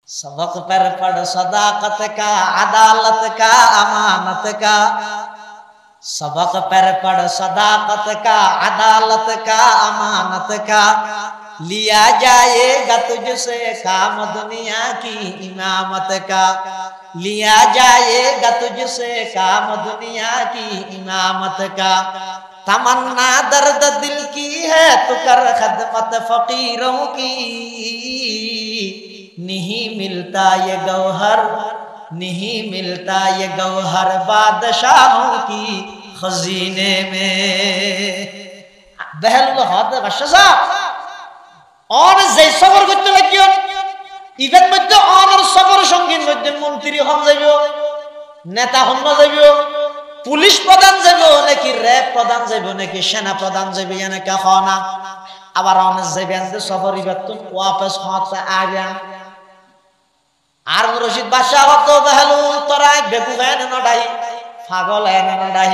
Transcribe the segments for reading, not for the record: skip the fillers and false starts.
सबक पर पढ़ सदाकत का, अदालत का, अमानत का। सबक पर पढ़ सदाकत का, अदालत का, अमानत का। लिया जाएगा तुझसे काम दुनिया की इमामत का। लिया जाएगा तुझसे काम दुनिया की इमामत का। तमन्ना दर्द दिल की है तू कर खदमत फकीरों की। नहीं मिलता ये गौहर, नहीं मिलता ये गौहर बादशाहों की खजीने में। बेहलुल हद बादशाह और যেই সফর করতে লাগিও ইভেন মধ্যে অনর সফর সঙ্গীর মধ্যে মন্ত্রী হন যাইবো, নেতা হন যাইবো, পুলিশ প্রধান যাইবো নাকি র‍্যাব প্রধান যাইবো নাকি সেনা প্রধান যাইবো এনে কা খানা। আবার অনেক যাইবেন যে সফর ইবাতুন ওয়াপস হতে আইবেন। আর রশিদ বাদশাহ হতো বেহলুল তরাই বেকুবেন নডাই পাগল এনে নডাই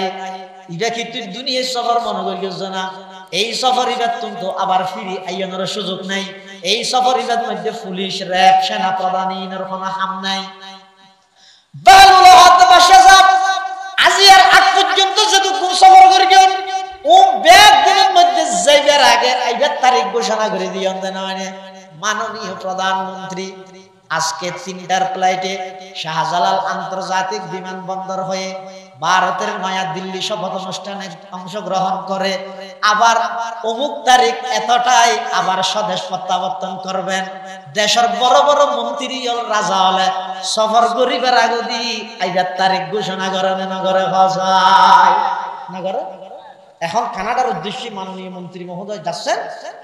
ইবা কি তুই দুনিয়ার সফর মনে করিস না। এই সফর ইবাতুন তো আবার ফিরি আইয়ানোর সুযোগ নাই। এই সফর ইবাত মধ্যে পুলিশ র‍্যাব সেনা প্রধান ইনের কোনো হাম নাই। বেহলুল হতো বাদশাহ আজিয়ার আগ পর্যন্ত যদি কোন সফর করিও ও ব্যাগ দিনের মধ্যে যাইবার আগে আইবার তারিখ ঘোষণা করে দিয়ন না। মানে মাননীয় প্রধানমন্ত্রী আজকে ৩টার ফ্লাইটে শাহজালাল আন্তর্জাতিক বিমানবন্দর হয়ে ভারতের নয়া দিল্লি শপথ অনুষ্ঠানে অংশগ্রহণ করে আবার অমুক তারিখ এতটাই আবার স্বদেশ প্রত্যাবর্তন করবেন। দেশের বড় বড় মন্ত্রী রাজা হলে সফর করিবার আগে আইবার তারিখ ঘোষণা করেন নগরে ভাষায় নগরে। এখন কানাডার উদ্দেশ্যে মাননীয় মন্ত্রী মহোদয় যাচ্ছেন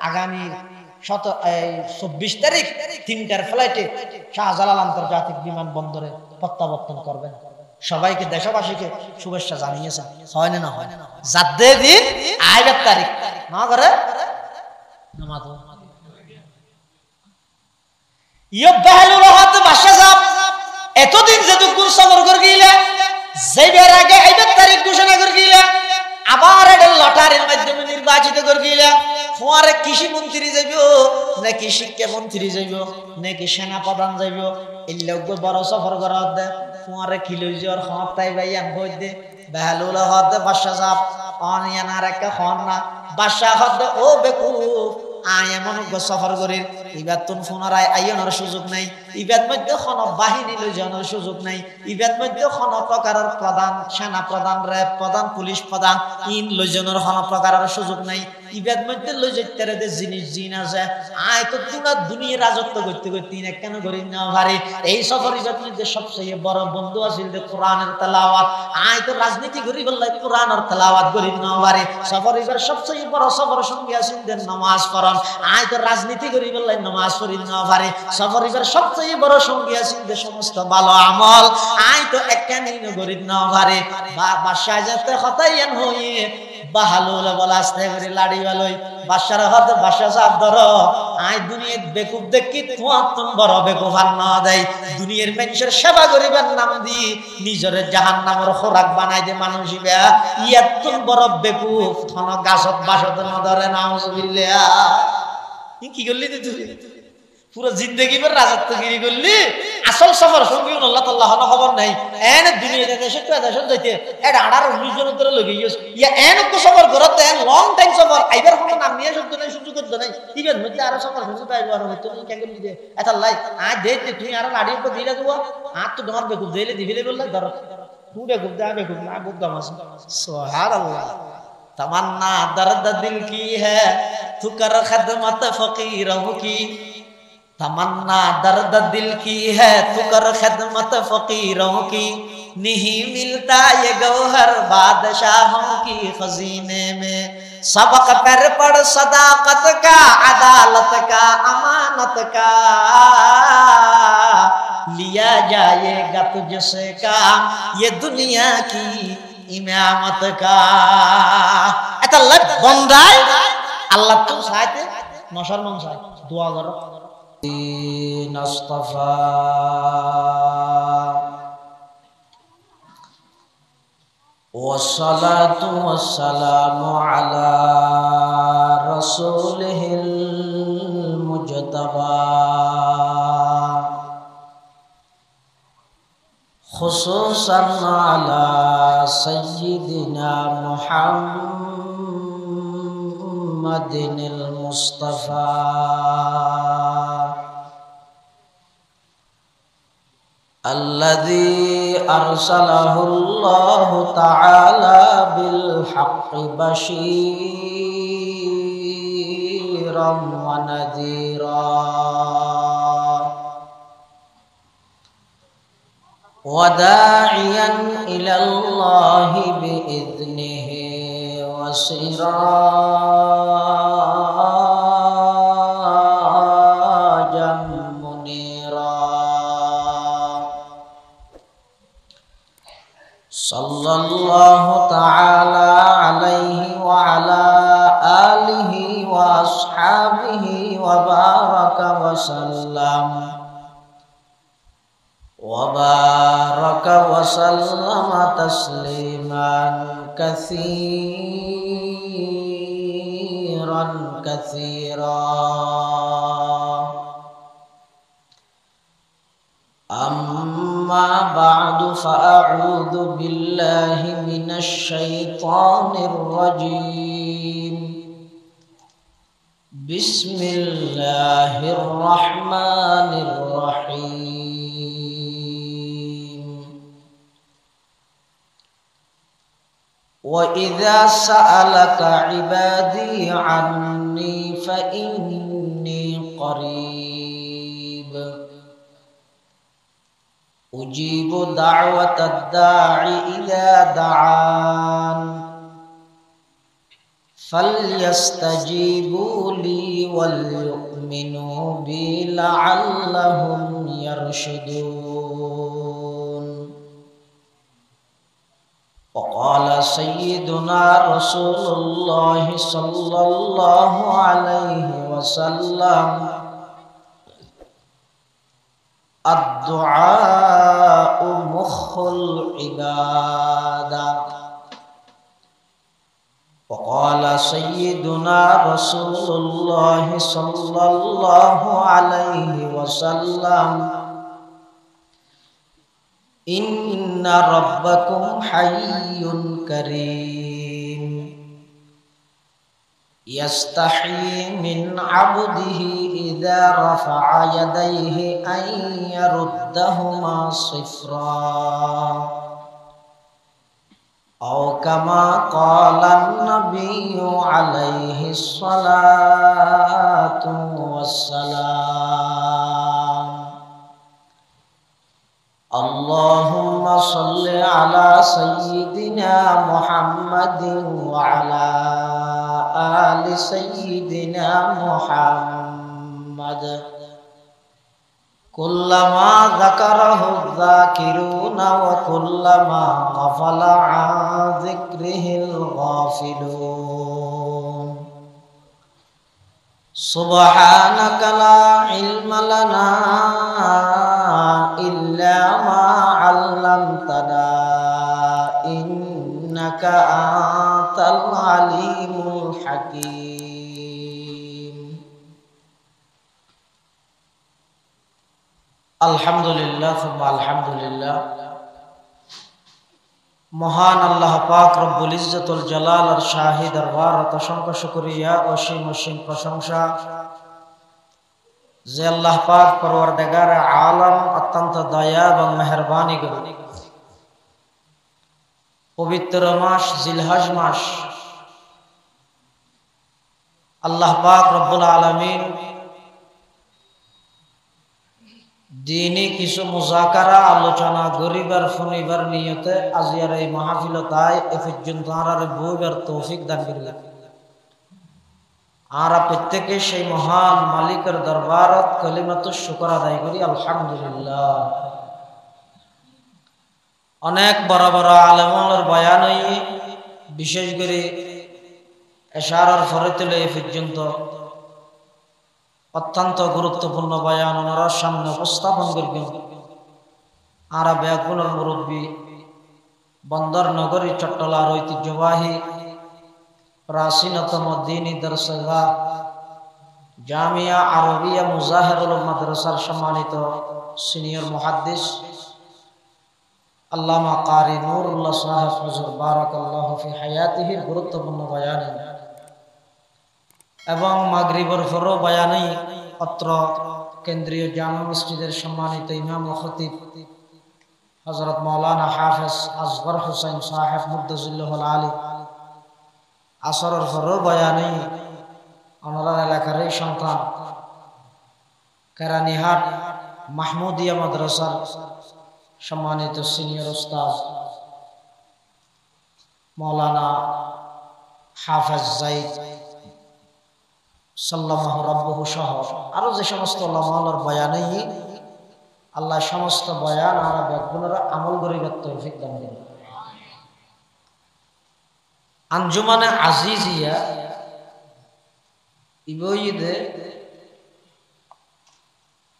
আগামী ২৪ তারিখ ৩টার ফ্লাইটে শাহজালাল আন্তর্জাতিক বিমানবন্দরে প্রত্যাবর্তন করবেন। সবাইকে দেশবাসীকে শুভেচ্ছা জানিয়েছেন। হয় না হয় যাদের দিন আইবার তারিখ না করে এতদিন যেটুকু সফর করে গিলা যাইবার আগে আইবার তারিখ ঘোষণা করে গিলা আবার এটা লটারির মাধ্যমে নির্বাচিত করে গিলা ফোয়ারে কৃষি মন্ত্রী যাইব নাকি শিক্ষা মন্ত্রী যাইব নাকি সেনা প্রধান যাইব এই লোক বড় সফর করা দে ফোয়ারে কি লই যাওয়ার হত তাই ভাই আম হই দে বেহালুল হদ বাদশাহ সাহেব অনিয়ানার একটা হন না বাদশাহ হদ ও বেকুফ আয় এমন সফর করির ইবাদ তুন ফোনারায় আইয়নের সুযোগ নাই। ইবাদ মধ্যে কোন বাহিনী লই যাওয়ার সুযোগ নাই। ইবাদ মধ্যে কোন প্রকারের প্রধান সেনা প্রধান র‍্যাব প্রধান পুলিশ প্রধান ইন লই যাওয়ার কোন প্রকারের সুযোগ নাই। ইবাদ মধ্যে লই যাইতে রে জিনিস জিন আছে আয় তো পুরা দুনিয়া রাজত্ব করতে করতে না কেন করি না ভারে। এই সফর ইবাদ মধ্যে সবচেয়ে বড় বন্ধু আছিল যে কোরআনের তেলাওয়াত। আয় তো রাজনীতি করি বললে কোরআনের তেলাওয়াত করি না ভারে। সফর ইবাদ সবচেয়ে বড় সফর সঙ্গী আছিল যে নামাজ পড়া। আয় তো রাজনীতি করি বললে নামাজ পড়ি না পারে। সফর ইবার সবচেয়ে বড় সঙ্গী আছেন যে সমস্ত ভালো আমল। আয় তো একখানি করি না পারে। বাদশাহ যেতে হতাইয়ান হয়ে বাহালুল বলা আসতে করে লাড়ি বালই বাদশার হতে বাদশাহ সাহেব ধরো আয় দুনিয়ার বেকুব দেখি তোমার তুমি বড় বেকুব আর না দেয়। দুনিয়ার মানুষের সেবা করিবার নাম দি নিজের জাহান্নামের খোরাক বানাই দে মানুষ ইয়ার তুমি বড় বেকুব থন গাছত বাসত না ধরে নাউজুবিল্লাহ। কি করলি তুই পুরো জিন্দগি ভর রাজত্বগিরি করলি। আসল সফর সঙ্গী আল্লাহ তাআলা হন খবর নাই। এনে দুনিয়াতে দেশে তো দেশে যাইতে এটা 18-19 জন ধরে লগি গিয়েছে ইয়া এনে কো সফর করতে লং টাইম সফর আইবার কোনো নাম নিয়ে শব্দ নাই সুযোগ করতে নাই। ইবেন মধ্যে আর সফর সুযোগ পাইবো আর হইতো কি কেন দিতে এটা লাই আ দে তুই আর লাড়ি কো দিলা দেবো আর তো তোমার বেকুব দিলে দিলে বললা ধর তুই বেকুব দা বেকুব না বুদ্ধ মাস সুবহানাল্লাহ। तमन्ना दर्द दिल की है तू कर खदमत फकीरों की। तमन्ना दर्द दिल की है तू कर खदमत फकीरों की। नहीं मिलता ये गौहर बादशाहों की खजीने में। सबक पर पढ़ सदाकत का, अदालत का, अमानत का। लिया जाएगा तुझसे काम ये दुनिया की ইমামত কা। এটা লাগ বন্দাই আল্লাহ তো সাইতে নশর মন সাই দোয়া করো। নাস্তাফা والصلاة والسلام على رسوله المجتبى خصوصا على سيدنا محمد المصطفى الذي أرسله الله تعالى بالحق بشيرا ونذيرا وداعيا إلى الله بإذنه وسراجا منيرا صلى الله تعالى عليه وعلى آله وأصحابه وبارك وسلم تسليما كثيرا أما بعد فأعوذ بالله من الشيطان الرجيم بسم الله الرحمن الرحيم وإذا سألك عبادي عني فإني قريب أجيب دعوة الداع إذا دعان فليستجيبوا لي وليؤمنوا بي لعلهم يرشدون وقال سيدنا رسول الله صلى الله عليه وسلم الدعاء مخ العبادة وقال سيدنا رسول الله صلى الله عليه وسلم إن ربكم حي كريم يستحيي من عبده إذا رفع يديه أن يردهما صفرا أو كما قال النبي عليه الصلاة والسلام اللهم صل على سيدنا محمد وعلى آل سيدنا محمد كلما ذكره الذاكرون وكلما غفل عن ذكره الغافلون سبحانك لا علم لنا إلا ما علمتنا إنك أنت العليم الحكيم الحمد لله ثم الحمد لله মহান আল্লাহ পাক রব্বুল ইজ্জতুল জালালের শাহী দরবারত অসংখ্য শুকরিয়া ও অসীম প্রশংসা যে আল্লাহ পাক পরওয়ারদিগার আলম অত্যন্ত দয়া এবং মেহেরবানি করে পবিত্র মাস জিলহজ মাস আল্লাহ পাক রব্বুল আলামিন দিনী কিছু মুজাকারা আলোচনা গরিবার ফনিবার নিয়তে আজিয়ার এই মাহফিলতায় এ পর্যন্ত আর বইবার তৌফিক দান করিলেন আর প্রত্যেকে সেই মহান মালিকের দরবারত কালিমাতুশ শুকর আদায় করি আলহামদুলিল্লাহ অনেক বড় বড় আলেমের বয়ান হয়ে বিশেষ করে এশারার ফরিতুল এই পর্যন্ত অত্যন্ত গুরুত্বপূর্ণ বয়ান ওনারা সামনে উপস্থাপন করবেন আর ব্যাকুলের মুরব্বী বন্দর নগরী চট্টলার ঐতিহ্যবাহী প্রাচীনতম দ্বীনী দরসগাহ জামিয়া আরবিয়া মুজাহিরুল মাদ্রাসার সম্মানিত সিনিয়র মুহাদ্দিস আল্লামা কারি নুরুল্লাহ সাহেব হুজুর বারাকাল্লাহু ফি হায়াতিহির গুরুত্বপূর্ণ বয়ানে এবং মাগরিবের পরও বয়ানে অত্র কেন্দ্রীয় জামে মসজিদের সম্মানিত ইমাম ও খতিব হযরত মাওলানা হাফেজ আসগর হোসেন সাহেব মুদ্দাজিল্লাহুল আলী আসরের পরও বয়ানে আমরা এলাকার এই সন্তান কেরানীহাট মাহমুদিয়া মাদ্রাসার সম্মানিত সিনিয়র উস্তাদ মাওলানা হাফেজ যায়েদ সাল্লাল্লাহু রাব্বুহু সহ আরো যে সমস্ত উলামার বয়ানে আল্লাহ সমস্ত বয়ান আর ব্যাকগুণের আমল করিবার তৌফিক দান করুন। আঞ্জুমানে আজিজিয়া ইবইদে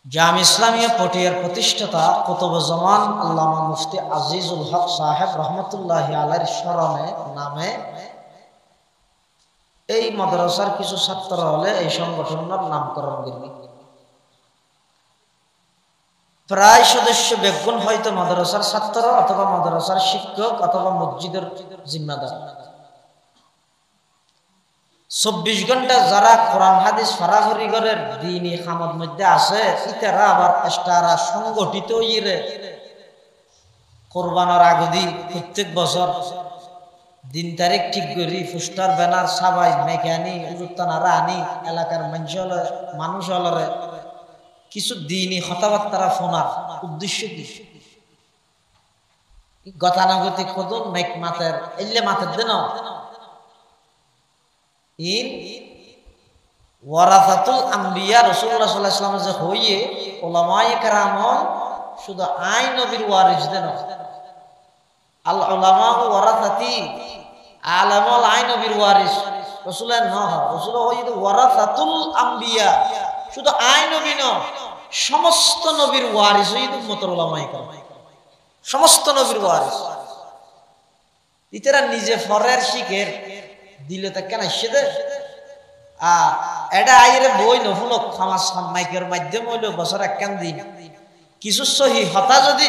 জাম ইসলামিয়া পটিয়ার প্রতিষ্ঠাতা কুতুবুজ্জামান আল্লামা মুফতি আজিজুল হক সাহেব রহমতুল্লাহি আলাইহির স্মরণে নামে এই মাদ্রাসার কিছু ছাত্র হলে এই সংগঠনের নামকরণ করবে। প্রায় সদস্য বেগুন হয়তো মাদ্রাসার ছাত্র অথবা মাদ্রাসার শিক্ষক অথবা মসজিদের জিম্মাদার। 24 ঘন্টা যারা কোরআন হাদিস ফারাফরিগরের দ্বীনি খামত মধ্যে আছে ইতারা আবার এক্সট্রা সংগঠিত হইরে কোরবানের আগদি প্রত্যেক বছর দিন তারিখ ঠিক করি পোস্টার ব্যানার সাবাই মেকানি উজুত্তানারা আনি এলাকার মানুষ হলরে কিছু দ্বীনি কথাবার্তা ফোনার উদ্দেশ্য কি গতানুগতিক কত মেক মাতের এলে মাতের দেন ইন ওয়ারাসাতুল আম্বিয়া রাসূলুল্লাহ সাল্লাল্লাহু আলাইহি ওয়াসাল্লাম যে হইয়ে উলামায়ে কেরাম শুধু আইন নবীর ওয়ারিস দেন আল উলামা ওয়ারাসাতি আলামুল আইন নবীর ওয়ারিস রাসূলের নহ রাসূল হইয়ে ওয়ারাসাতুল আম্বিয়া শুধু আইন নবী ন সমস্ত নবীর ওয়ারিস হইয়ে উম্মতের উলামায়ে কেরাম সমস্ত নবীর ওয়ারিস ইতারা নিজে ফরের শিখের দিলে তা কেন সেদে এটা আইরে বই নফুলক সমাজ সামাইকের মাধ্যম হইল বছর একখান দিন কিছু সহি হতা যদি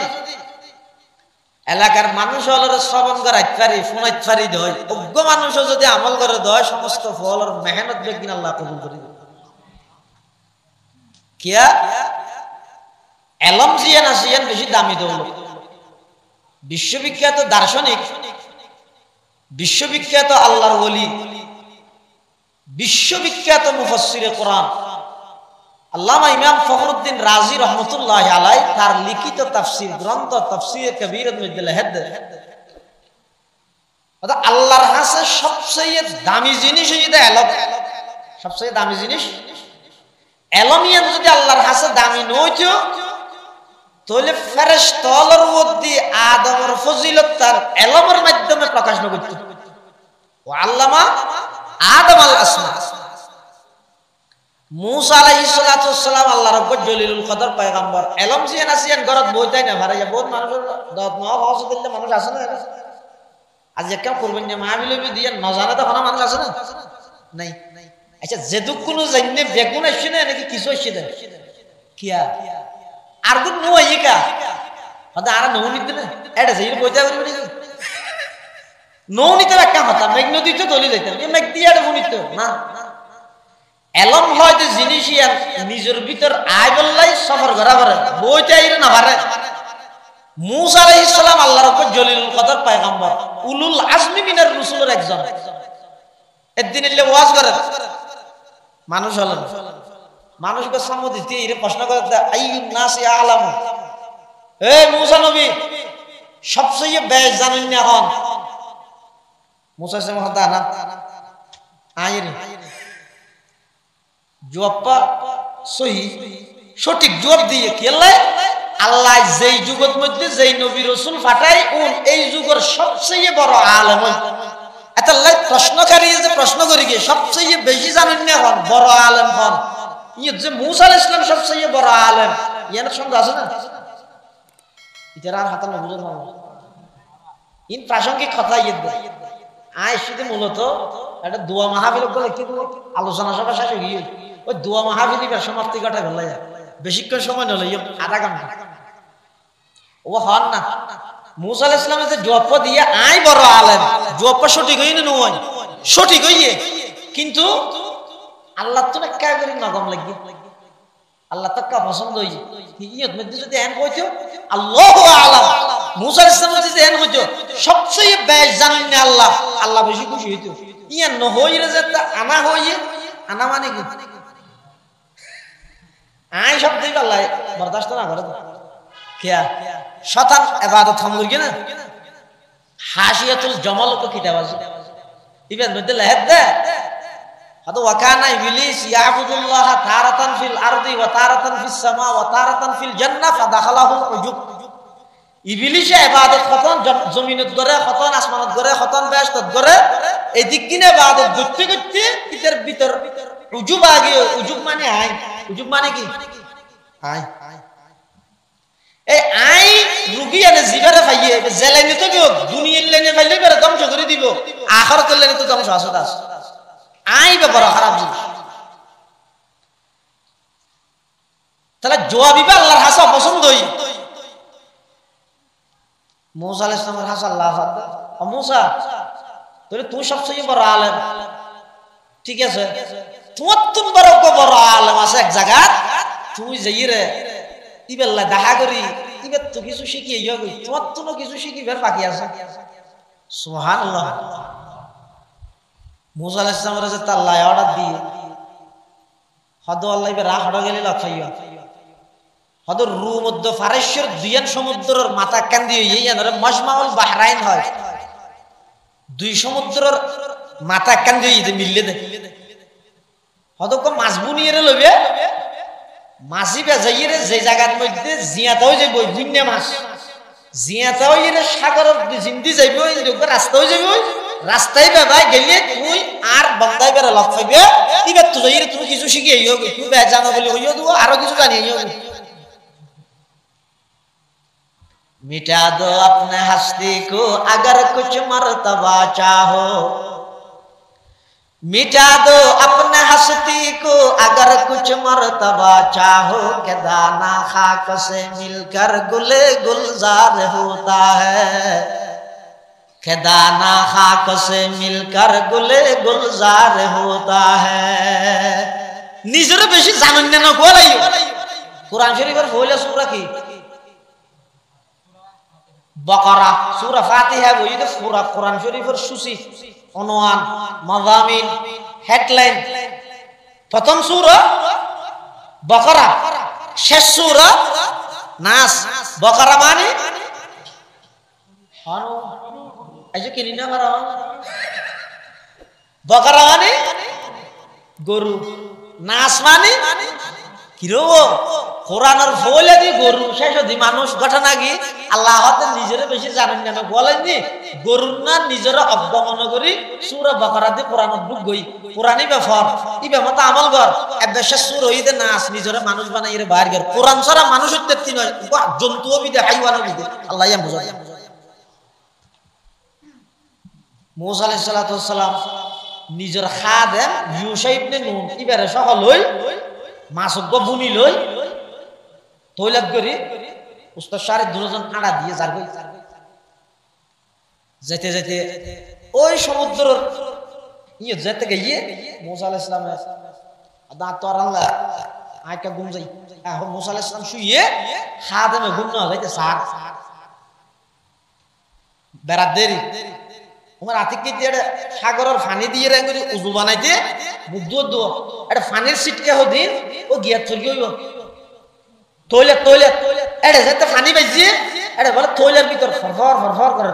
এলাকার মানুষ হলের শ্রবণ করাইত পারি ফোনাইত পারি দয় অজ্ঞ মানুষও যদি আমল করে দয় সমস্ত ফলের মেহনত বেগিন আল্লাহ কবুল করে দেবে। কিয়া এলম জিয়ান আসিয়ান বেশি দামি দৌলত বিশ্ববিখ্যাত দার্শনিক বিশ্ববিখ্যাত আল্লাহর ওলি বিশ্ববিখ্যাত মুফাসসিরে কোরআন আল্লামা ইমাম ফখরুদ্দিন রাজি রহমতুল্লাহ আলাইহি তার লিখিত তাফসীর গ্রন্থ তাফসীরে কবীরের মধ্যে লেখেন আল্লাহর কাছে সবচেয়ে দামি জিনিস হইছে এলম সবচেয়ে দামি জিনিস এলমিয়ান যদি আল্লাহর কাছে দামি নইতো তাহলে ফেরেশতাদের মধ্যে আদমের ফজিলত তার এলমের মাধ্যমে প্রকাশ না করত ও আল্লামা আদম আল আসমা মুসা আলাইহিস সালাতু ওয়াস সালাম আল্লাহর রব্বুল জলিলুল কদর পয়গম্বর এলম জিয়ান আসিয়ান গরত বইতাই না ভারে বহুত মানুষের দত ন হওয়া দিলে মানুষ আছে না আজ একটা করবেন না মাহফিলে দিয়ে না জানা তো কোনো মানুষ আছে না নাই আচ্ছা যেদুক কোনো জাননে বেগুন আসছে না নাকি কিছু আসছে না কিয়া আর গুণ নয় একা হয়তো আর নৌ নিতে না এটা যেই বইতে পারবে না নৌ নিতে একটা কথা মেঘ নদীতে দলি যাইতাম এই মেঘ দিয়ে এটা বনিত না এলম হয়তো জিনিসই নিজের ভিতর আয় বললাই সফর করা পারে বইতে আইরে না পারে মুসা আলাইহিস সালাম আল্লাহর উপর জলিলুল কদর পয়গম্বর উলুল আজমি মিনার রাসূলের একজন একদিন এলে ওয়াজ করে মানুষ হলেন মানুষকে সম্মতি দিয়ে এর প্রশ্ন করে আইয়ুন নাসি আলামু এ মুসা নবী সবচেয়ে বেশ জানেন না হন মুসা সে মহদা না আইরে জবাবটা সহি সঠিক জবাব দিয়ে কি আল্লাহ যেই যুগের মধ্যে যেই নবী রাসূল পাঠাই উন এই যুগের সবচেয়ে বড় আলেম এত আল্লাহ প্রশ্নকারী যে প্রশ্ন করি গিয়ে সবচেয়ে বেশি জানেন না হন বড় আলেম হন ইয়ে যে মুসা আলাইহিস সালাম সবচেয়ে বড় আলেম ইয়ার সঙ্গে আছে না ইতারা হাতে না বুঝুন না ইন প্রাসঙ্গিক কথা ইয়ে আয় শুধু মূলত একটা দোয়া মাহফিল করে কি আলোচনা সভা শেষ হয়ে গিয়ে ওই দোয়া মাহফিল সমাপ্তি ঘটা গেল বেশিক্ষণ সময় নলে আধা ঘন্টা ও হন না মুসা আলাইহিস সালামের যে জবাব দিয়ে আই বড় আলেম, জবাব সঠিক হই না নয়, সঠিক হইয়ে, কিন্তু আল্লাহ তো না কা করি নগম লাগি, আল্লাহ তাক্কা পছন্দ হই ইয়ত মধ্যে যদি এন কইতো আল্লাহু আলাম, মুসা আলাইহিস সালাম যদি এন কইতো সবচেয়ে বেশ জানেন না আল্লাহ, আল্লাহ বেশি খুশি হইতো। ইয়া ন হইরে যে আনা হইয়ে, আনা মানে কি আই সব দিই আল্লাহ বরদাস্ত না করে কিয়া শতান ইবাদত হামুর কি না হাসিয়াতুল জামাল কো কিতাব আছে ইবেন মধ্যে লেহেদ দে হাদু ওয়াকানা ইবলিস ইয়াবুদুল্লাহ তারাতান ফিল আরদি ওয়া তারাতান ফিস সামা ওয়া তারাতান ফিল জান্নাহ ফাদাখালাহুল উজুব। ইবলিসে ইবাদত কতন জমিনত করে, কতন আসমানত করে, কতন বেহেশতত করে, এই দিক কিনে ইবাদত করতে করতে ইতার ভিতর উজুব আগে, উজুব মানে আই, উজুব মানে কি আই, এই আই রুগী এনে জিবারে পাইয়ে জেলাইনি তো কেউ দুনিয়ার লাইনে পাইলে বেরে ধ্বংস করে দিব, আখিরাতের লাইনে তো ধ্বংস আছে দাস। আই ব্যাপার খারাপ জিনিস। তাহলে জবাবিবা আল্লাহর হাসা পছন্দ হই। মুসা আলাইহিস সালামের হাসা আল্লাহ ও মুসা তাহলে তুই সবচেয়ে বড় আলেম, ঠিক আছে, তোমার তুম বড় আলেম আছে এক জায়গা, তুই যাই রে ইবেল্লা দেখা করি ইবের তো কিছু শিখি গই, তোমার তো কিছু শিখিবার বাকি আছে। সুবহানাল্লাহ। মুসা আলাইহিস সালামের যে আল্লাহ অর্ডার দিয়ে হদ আল্লাহ ইবে রাহ হড় গেলে লখাইয়া হদ রু মধ্য ফারেশ্বর দুইয়ান সমুদ্রের মাথা কান্দি ইয়া ধরে মাজমাউল বাহরাইন হয়, দুই সমুদ্রের মাথা কান্দি ইতে মিললে দে হদ কো মাছ বুনিয়ে লইবে মাছি বেজাইরে যে জায়গার মধ্যে জিয়াতাও যাইব বুন্যা মাছ, জিয়াতাও ইরে সাগরের জিন্দি যাইব, ইরে রাস্তাও যাইব, রাস্তায় বেবাই গেলে তুই আর বন্দাই বেরে লক পাইবে, ইবে তো যাইরে তুমি কিছু শিখি আইও, তুই বে জানো বলি হইও দিব, আরো কিছু জানি আইও। मिटा दो अपने हस्ती को अगर कुछ मर्तबा चाहो, मिटा दो अपने हस्ती को अगर कुछ मर्तबा चाहो, के दाना खाक से मिलकर गुले गुलजार होता है, के दाना खाक से मिलकर गुले गुलजार होता है। निजर बेशी जानन ना गोलाइयो कुरान शरीफर बोले सूरा की बकरा, सूरा फातिहा वही तो पूरा कुरान शरीफर सूची उनवान मज़ामिन हेडलाइन। प्रथम सूरा बकरा, शेष सूरा नास। बकरा माने हानो ऐसे किनी ना मारा, बकरा माने गरु, नास माने কিরো কোরআনের ফলে দি গরু শেষ দি মানুষ ঘটনা কি আল্লাহ হতে নিজের বেশি জানেন না বলেননি, গরুর না নিজের অবগমন করি সূরা বাকারা দি কোরআনত বুক গই কোরআনই ব্যাপার ইবে মত আমল কর এবেশ সূরা হইতে নাস নিজের মানুষ বানাই রে বাইর কর। কোরআন ছাড়া মানুষ হতে তিন জন্তুও বিদে হাইওয়ানও বিদে আল্লাহ ইয়াম বুঝায়। মুসা আলাইহিস সালাতু ওয়াস সালাম নিজের খাদেম ইউসা ইবনে নুন ইবারে সকল হই মাসুক বুনি লই তৈলাত করি উস্তাদ সারে দুজন আড়া দিয়ে যার গই যেতে যেতে ওই সমুদ্রের ইয়ে যেতে গিয়ে মুসা আলাইহিস সালাম দাঁত তো আল্লাহ আইকা ঘুম যাই এখন মুসা আলাইহিস সালাম শুয়ে খাদেমে ঘুম না যাইতে সার বেড়াত দেরি তোমার আতিককে দিয়ে সাগরের পানি দিয়ে রেঙ্গুরি উজু বানাইতে মুখ ধুও এটা পানির সিটকে হদিন ও গিয়া চলি হইব টয়লেট টয়লেট এটা যেতে পানি বাইজি এটা বলে টয়লেটের ভিতর ফরফর ফরফর করে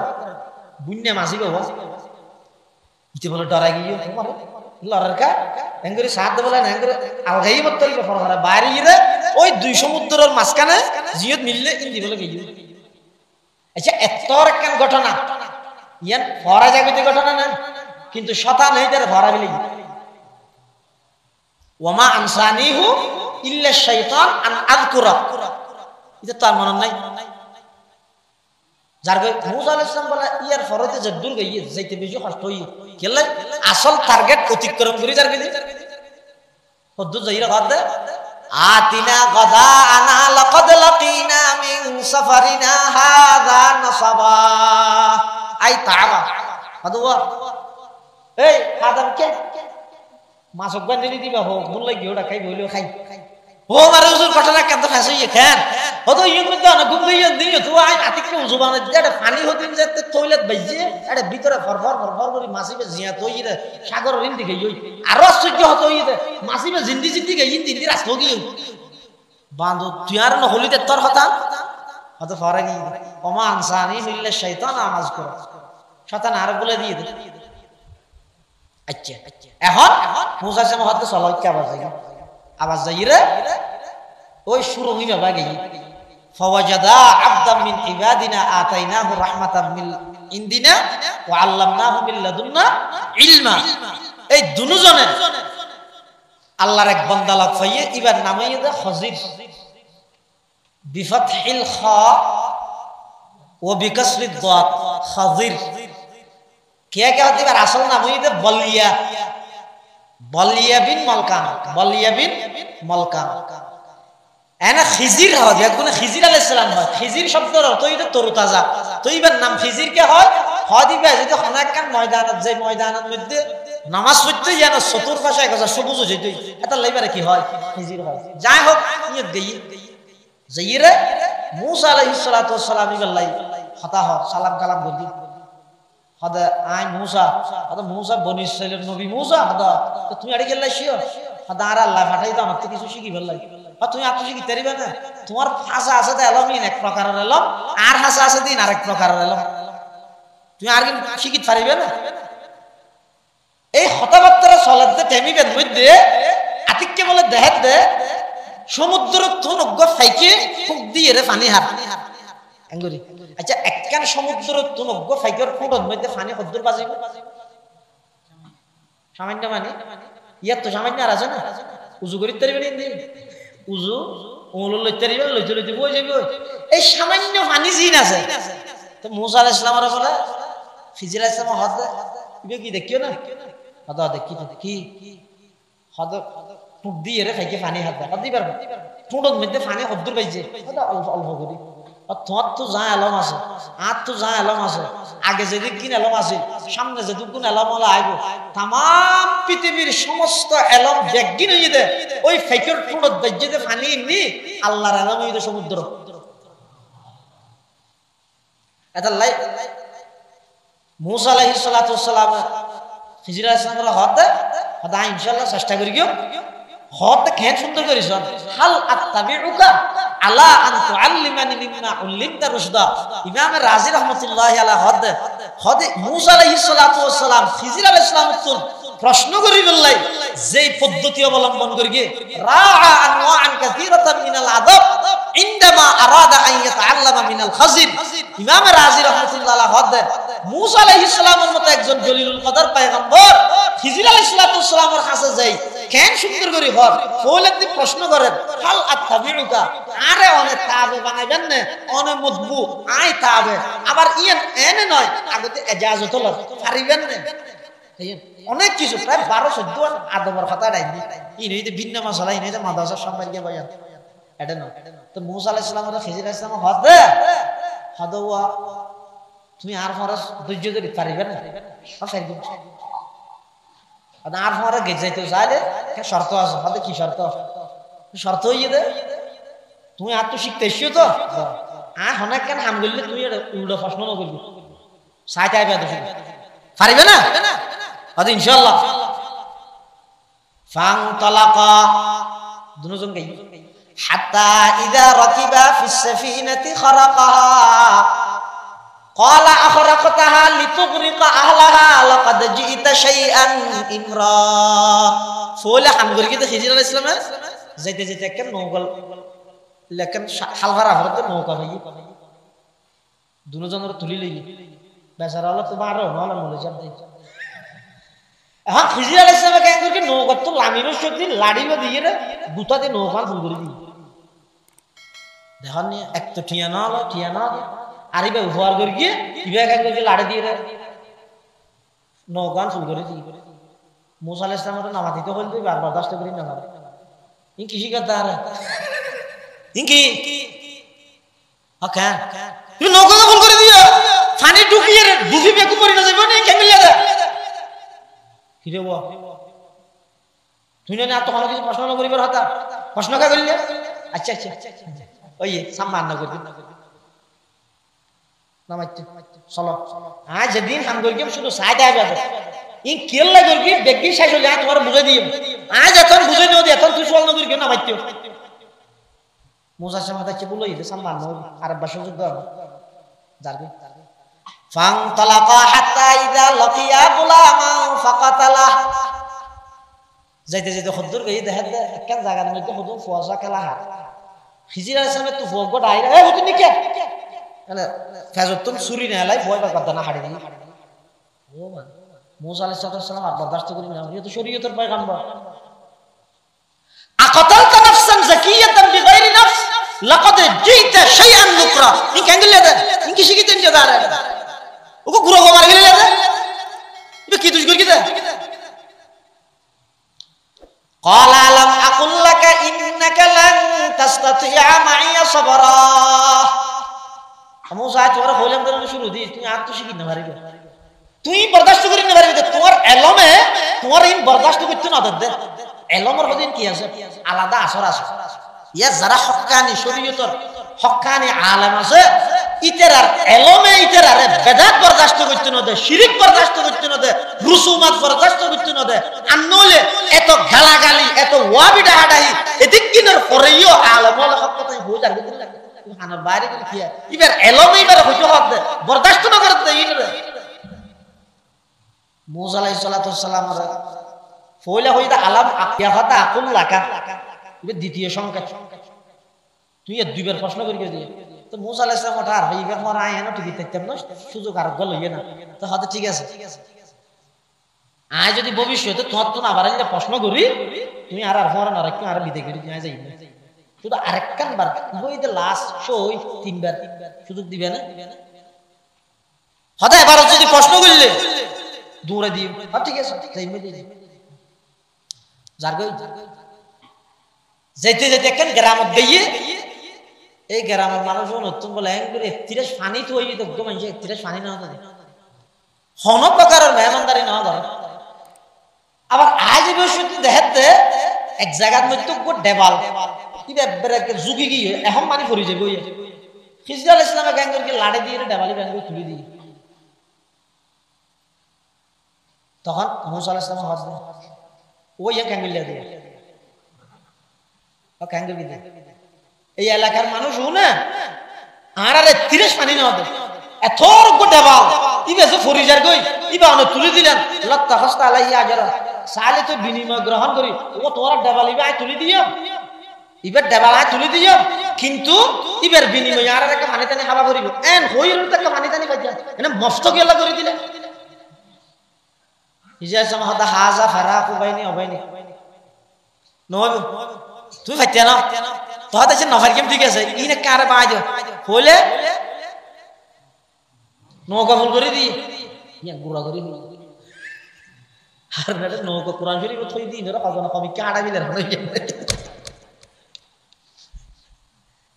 বুন্নে মাসি গো ইতে বলে ডরাই গিয়ে তোমার লড়ার কা রেঙ্গুরি সাথ বলে রেঙ্গুরি আলগাই মত তরি ফরফর বাইরে রে ওই দুই সমুদ্রের মাঝখানে জিয়ত মিললে ইন্দি বলে গিয়ে। আচ্ছা এতর কেন ঘটনা ইয়ান ফরা জাগতিক ঘটনা না, কিন্তু শতান হইতে ভরা গেলি ওমা আনসানিহু ইল্লা শাইতান আন আযকুরা, এটা তার মনে নাই। যার কই মুসা আলাইহিস সালাম বলে ইয়ার ফরতে যে দূর গই যাইতে বেশি কষ্ট হই কেলে আসল টার্গেট অতিক্রম করি যার গই হদ্দু যাইরা বাদ দে আতিনা গাদাআনা লাকাদ লাকিনা মিন সাফারিনা হাযা নাসাবা আই তাআবা আদুয়া এই খাদাম কে মাছক বান্দিনি দিবা হো মন লাগি ওটা খাই বইলো খাই ও মারে হুজুর ঘটনা কেন ফাঁসিয়ে খান ও তো ইউন মধ্যে না ঘুম দিয়ে দিও তো আই আতিকে জুবানে এটা পানি হদিন যেতে টয়লেট বাইজে এটা ভিতরে ফরফর করে মাছিবে জিয়া তইরে সাগরের ইন দিকে ইই আর আশ্চর্য হতো ইতে মাছিবে জিন্দি গই ইন দিন রাস্তা গিয়ে বান্দো তুই আর না হলিতে তোর কথা হতো ফরাগি ওমা আনসানি মিল্লে শয়তান আওয়াজ করে শয়তান আর বলে দিয়ে দে আচ্ছা এখন মুসা সামনে হতে চলো কি আওয়াজ যাই রে ওই শুরু হইবা বাগে ফাওয়াজাদা আবদাম মিন ইবাদিনা আতাইনাহু রাহমাতাম মিন ইনদিনা ওয়া আল্লামনাহু মিন লাদুন্না ইলমা এই দুজনে আল্লাহর এক বান্দা লাগ পাইয়ে ইবার নামাইয়ে দে খজির বিফাতহিল খা ওয়া বিকাসরিদ দাদ খজির কে হতে পারে আসল নাম হইতে বলিয়া বিন মালকান এনা খিজির হয় দেখুন খিজির আলাইহিস সালাম হয় খিজির শব্দের অর্থ হইতে তরতাজা তো ইবার নাম খিজির কে হয় দিবা যদি অনেকখান ময়দানত যে ময়দানের মধ্যে নামাজ পড়তে যেন চতুর পাশে একজা সবুজ যেতে এটা লাইবারে কি হয় খিজির হয় যাই হোক নিয়ত গই যাইরে মুসা আলাইহিস সালাতু ওয়াস সালাম ইবাল্লাই হতা হয় সালাম কালাম গদি হদা আই মুসা হদা মুসা বনি ইসরাইলের নবী মুসা হদা তুমি আড়ি গেলাই শিও হদা আর আল্লাহ পাঠাই দাও আমার কিছু শিখি ফেললাই তুমি আপনি শিখি তারিবে না তোমার ভাষা আছে তো এলমিন এক প্রকারের এলম আর ভাষা আছে দিন আরেক প্রকারের এলম তুমি আর কি শিখি পারিবে না এই হতাবার্তারা চলাতে টেমিবের মধ্যে আতিককে বলে দেখাত দে সমুদ্র তুনগ্য ফাইকে ফুক দিয়ে রে পানি হার আঙ্গুরি আচ্ছা একখান সমুদ্র তুনগ্য ফাইকের ফুটন মধ্যে পানি কদ্দুর বাজিব সামান্য মানে ইয়াত তো সামান্য আর আছে না উজু করিতে পারিবে নি উজু ওলো লইতে পারিবে লইতে বই যাবে এই সামান্য পানি জিন আছে তো মুসা আলাইহিস সালামের বলে খিজির আলাইহিস সালাম হদ ইবে কি দেখিও না হদ দেখি হদ ফুক দিয়ে রে ফাইকে পানি হাত দাও দিবার ফুটন মধ্যে পানি কদ্দুর বাইছে অল্প অল্প করি তোমার তো যা এলম আছে আর তো যা এলম আছে আগে যেদিক কিন এলম আছে সামনে যেদিক কোন এলম হলে আইব তাম পৃথিবীর সমস্ত এলম ব্যাগিন হয়ে দে ওই ফেকের ফুটত বেজে পানি এমনি আল্লাহর এলম হয়ে সমুদ্র এটা লাই মুসা আলাইহিস সালাতু ওয়াস সালাম খিজির আলাইহিস সালামের হদা ইনশাআল্লাহ চেষ্টা করি গিয়ে হদ খেন সুন্দর করিস হাল আত্তাবিউকা আলা আন তুআল্লিমানি মিম্মা উল্লিমতা রুশদা ইমাম রাজি রাহমাতুল্লাহি আলাইহি হদ মুসা আলাইহিস সালাতু ওয়াস সালাম খিজির আলাইহিস সালাম প্রশ্ন করি বললাই যেই পদ্ধতি অবলম্বন করি রাআ আনওয়াআন কাসীরাতাম মিনাল আদাব ইনদামা আরাদা আন ইয়াতাআল্লামা মিনাল খাজির ইমাম রাজি রাহমাতুল্লাহি আলাইহি মুসা আলাইহিস সালামের মতো একজন জলিলুল কদর পয়গম্বর খিজির আলাইহিস সালামের কাছে যাই কেন সুন্দর করে হর ফৌলাদি প্রশ্ন করেন হাল আত্তাবিউকা আরে অনেক তাবে বানাইবেন না অনেক মজবু আই তাবে আবার ইয়েন এনে নয় আগতে ইজাজত হল পারিবেন না অনেক কিছু প্রায় 12-14 আদমের কথা ডাইনি ইনইতে ভিন্ন মশলা ইনইতে মাদ্রাসার সম্মান কে বয়ান এটা না তো মুসা আলাইহিস সালাম আর খিজির আলাইহিস সালাম হদওয়া তুমি আর ফরজ ধৈর্য ধরে পারিবেন না পারিবেন আর ফরে গেজাইতে চাইলে শর্ত আছে হদে কি শর্ত হইয়ে দে তুমি আর তো শিখতে এসছো তো আর অনেক কেন হাম গেলে তুমি উল্টো প্রশ্ন না করবি সাইতে আইবা দেখি পারিবে না হদে ইনশাআল্লাহ ফাং তালাকা দুজন গাই হাত্তা ইযা রাকিবা ফিস সাফিনাতি খারাকাহা قال أخرقتها لتغرق أهلها لقد جئت شيئا إمرا فولا حمغر كده خضر عليه السلام زيت كان نوغل لكن حلفرا فرد نوغا بي দুনো জনের তুলি লই বেচারা হলো তো মারো নলা মলে যাব দেই এখন খিজির আলাইহিস সালাম কেন করে নৌকা তো লামিরো শক্তি লাড়িও দিয়ে রে গুতাতে নৌকা ফুল করে দি দেখনি এক তো ঠিয়ানা আরিবে উপহার করে গিয়ে ইবা কেন করে লাড়ি দিয়ে রে নৌকা ফুল করে দি মুসা আলাইহিস সালামের নামাজ দিতে হল বারবার 10টা করে নামাজ ইনকি শিকাতার ইনকি ওকে তুমি নৌকা ফোন করে দিও পানি ঢুকিয়ে ডুবি বেকু পড়ি না যাইব নি কেমিলা দে কি রে বাবা তুই না তো কোনো কিছু প্রশ্ন না করিবার হতা প্রশ্ন কা করিলে আচ্ছা আচ্ছা ওই সম্মান না করবি নামাইতে চলো আজ যেদিন হাম করি শুধু সাইড আইবা ইন কেলা করি বেগি শেষ হলে তোমার বুঝাই দিই আজ এখন বুঝাই নিও এখন তুই চল না করি কেন নামাইতে মুসা সামনে তাকে বললো ইদে সম্মান না আর বাসন যুদ্ধ জারবি ফাং তালাকা হাত্তা ইদা লাকিয়া গুলামা ফাকাতালা যাইতে যাইতে খদ্দুর গই দেখে একখান জায়গার মধ্যে খদ্দু ফুয়াশা খেলা হাত খিজির আলাইহিস সালাম তো ফুয়া গড আইরা এ হতো নিকে মানে ফাজত তুমি ছুরি না লাই ভয় কথা না হাড়ি না ও মান মুসা আলাইহিস সালাম আর বরদাশত করি না এটা তো শরীয়তের পয়গাম্বর আকাতালতা নাফসান যাকিয়াতান বিগাইরি নাফস লাকাদ জিতা শাইআন নুকরা ই কেঙ্গলে দে ই কি শিখিতেন যে দাঁড়া ওকে গুরো মার গেলে দে এটা কি দুষ করি দে قال لم أقل لك إنك لن تستطيع معي صبرا মুসা তোরা বললাম ধরে শুরু দি তুমি আর তো শিখি না পারিবে তুই বরদাস্ত করি না পারিবে তোমার এলমে তোমার ইন বরদাস্ত করতে না দে এলমের মধ্যে কি আছে আলাদা আসর আছে ইয়া যারা হক্কানি শরীয়তের হক্কানি আলেম আছে ইতেরার এলমে ইতেরারে বেদাত বরদাস্ত করতে না দে শিরক বরদাস্ত করতে না দে রুসুমাত বরদাস্ত করতে না দে আর নলে এত গালাগালি এত ওয়াবিডা হাডাই এদিক কিনার পরেও আলেম ওলা হক কথা হই যাবে হানার বাইরে গেলে কি এবার এলমে এবার হইতে হবে বরদাস্ত না করতে ইনরে মুসা আলাইহিস সালাম ফয়লা হইতা আলাম আকিয়া কথা আকুল লাকা এবার দ্বিতীয় সংকেত তুই এর দুইবার প্রশ্ন করি দিয়ে তো মুসা আলাইহিস সালাম ওঠার হইবার মরা আয় না ঠিক থাকতাম না সুযোগ আর গল হইয়ে না তো হয়তো ঠিক আছে আয় যদি ভবিষ্যতে তোমার তো না আবার প্রশ্ন করি তুমি আর আর মরা না রাখি আর বিদে করি আয় যাই শুধু আরেকখান বার বই দে লাস্ট সই তিনবার সুযোগ দিবে না হয়তো এবার যদি প্রশ্ন করলে দৌড়ে দিই আর ঠিক আছে যাইবে দিই যারগই যেতে যেতে একখান গ্রামত গিয়ে এই গ্রামের মানুষ নতুন বলে করে 31 পানি তো হইবে তো একদম 31 পানি না হতে হন প্রকারের মেহমানদারি না ধর আবার আজ বৃহস্পতি দেখতে এক জায়গার মধ্যে ডেবাল যুগি গিয়ে এখন পানি পড়ে যাবে খিজির আলাইহিস সালাম গ্যাঙ্গরকে লাড়ে দিয়ে ডেবালি ব্যাঙ্গর তুলে দিয়ে তখন মুসা আলাইহিস সালাম হাত দেয় ওই ক্যাঙ্গিলিয়া দিয়ে ক্যাঙ্গল দিয়ে এই এলাকার মানুষ না আর আরে 30 পানি না হবে এত ডেবাল ইবে যে ফরিজার গই ইবা অনেক তুলে দিলেন লত্তা হস্তা আলাইয়া আজরা সালে তো বিনিময় গ্রহণ করি ও তোরা ডেবাল ইবা তুলে দিও ইবার ডেবাল তুলে দিও কিন্তু ইবার বিনিময় আর একটা পানি টানি হাওয়া করিব এন হইর তো একটা পানি টানি বাজা এনে মস্ত গেলা করে দিলে ইজা সামাদা হাজা ফারাকু বাইনি ওবাইনি নব তুই ফাইতে না তো হাতে নফার কেম ঠিক আছে ইনে কার বাজ হলে নৌকা ফুল করে দি ইয়া গুড়া করে আর না নৌকা কোরআন শরীফ থই দি নরা কাজনা কমি কাড়া বিলে না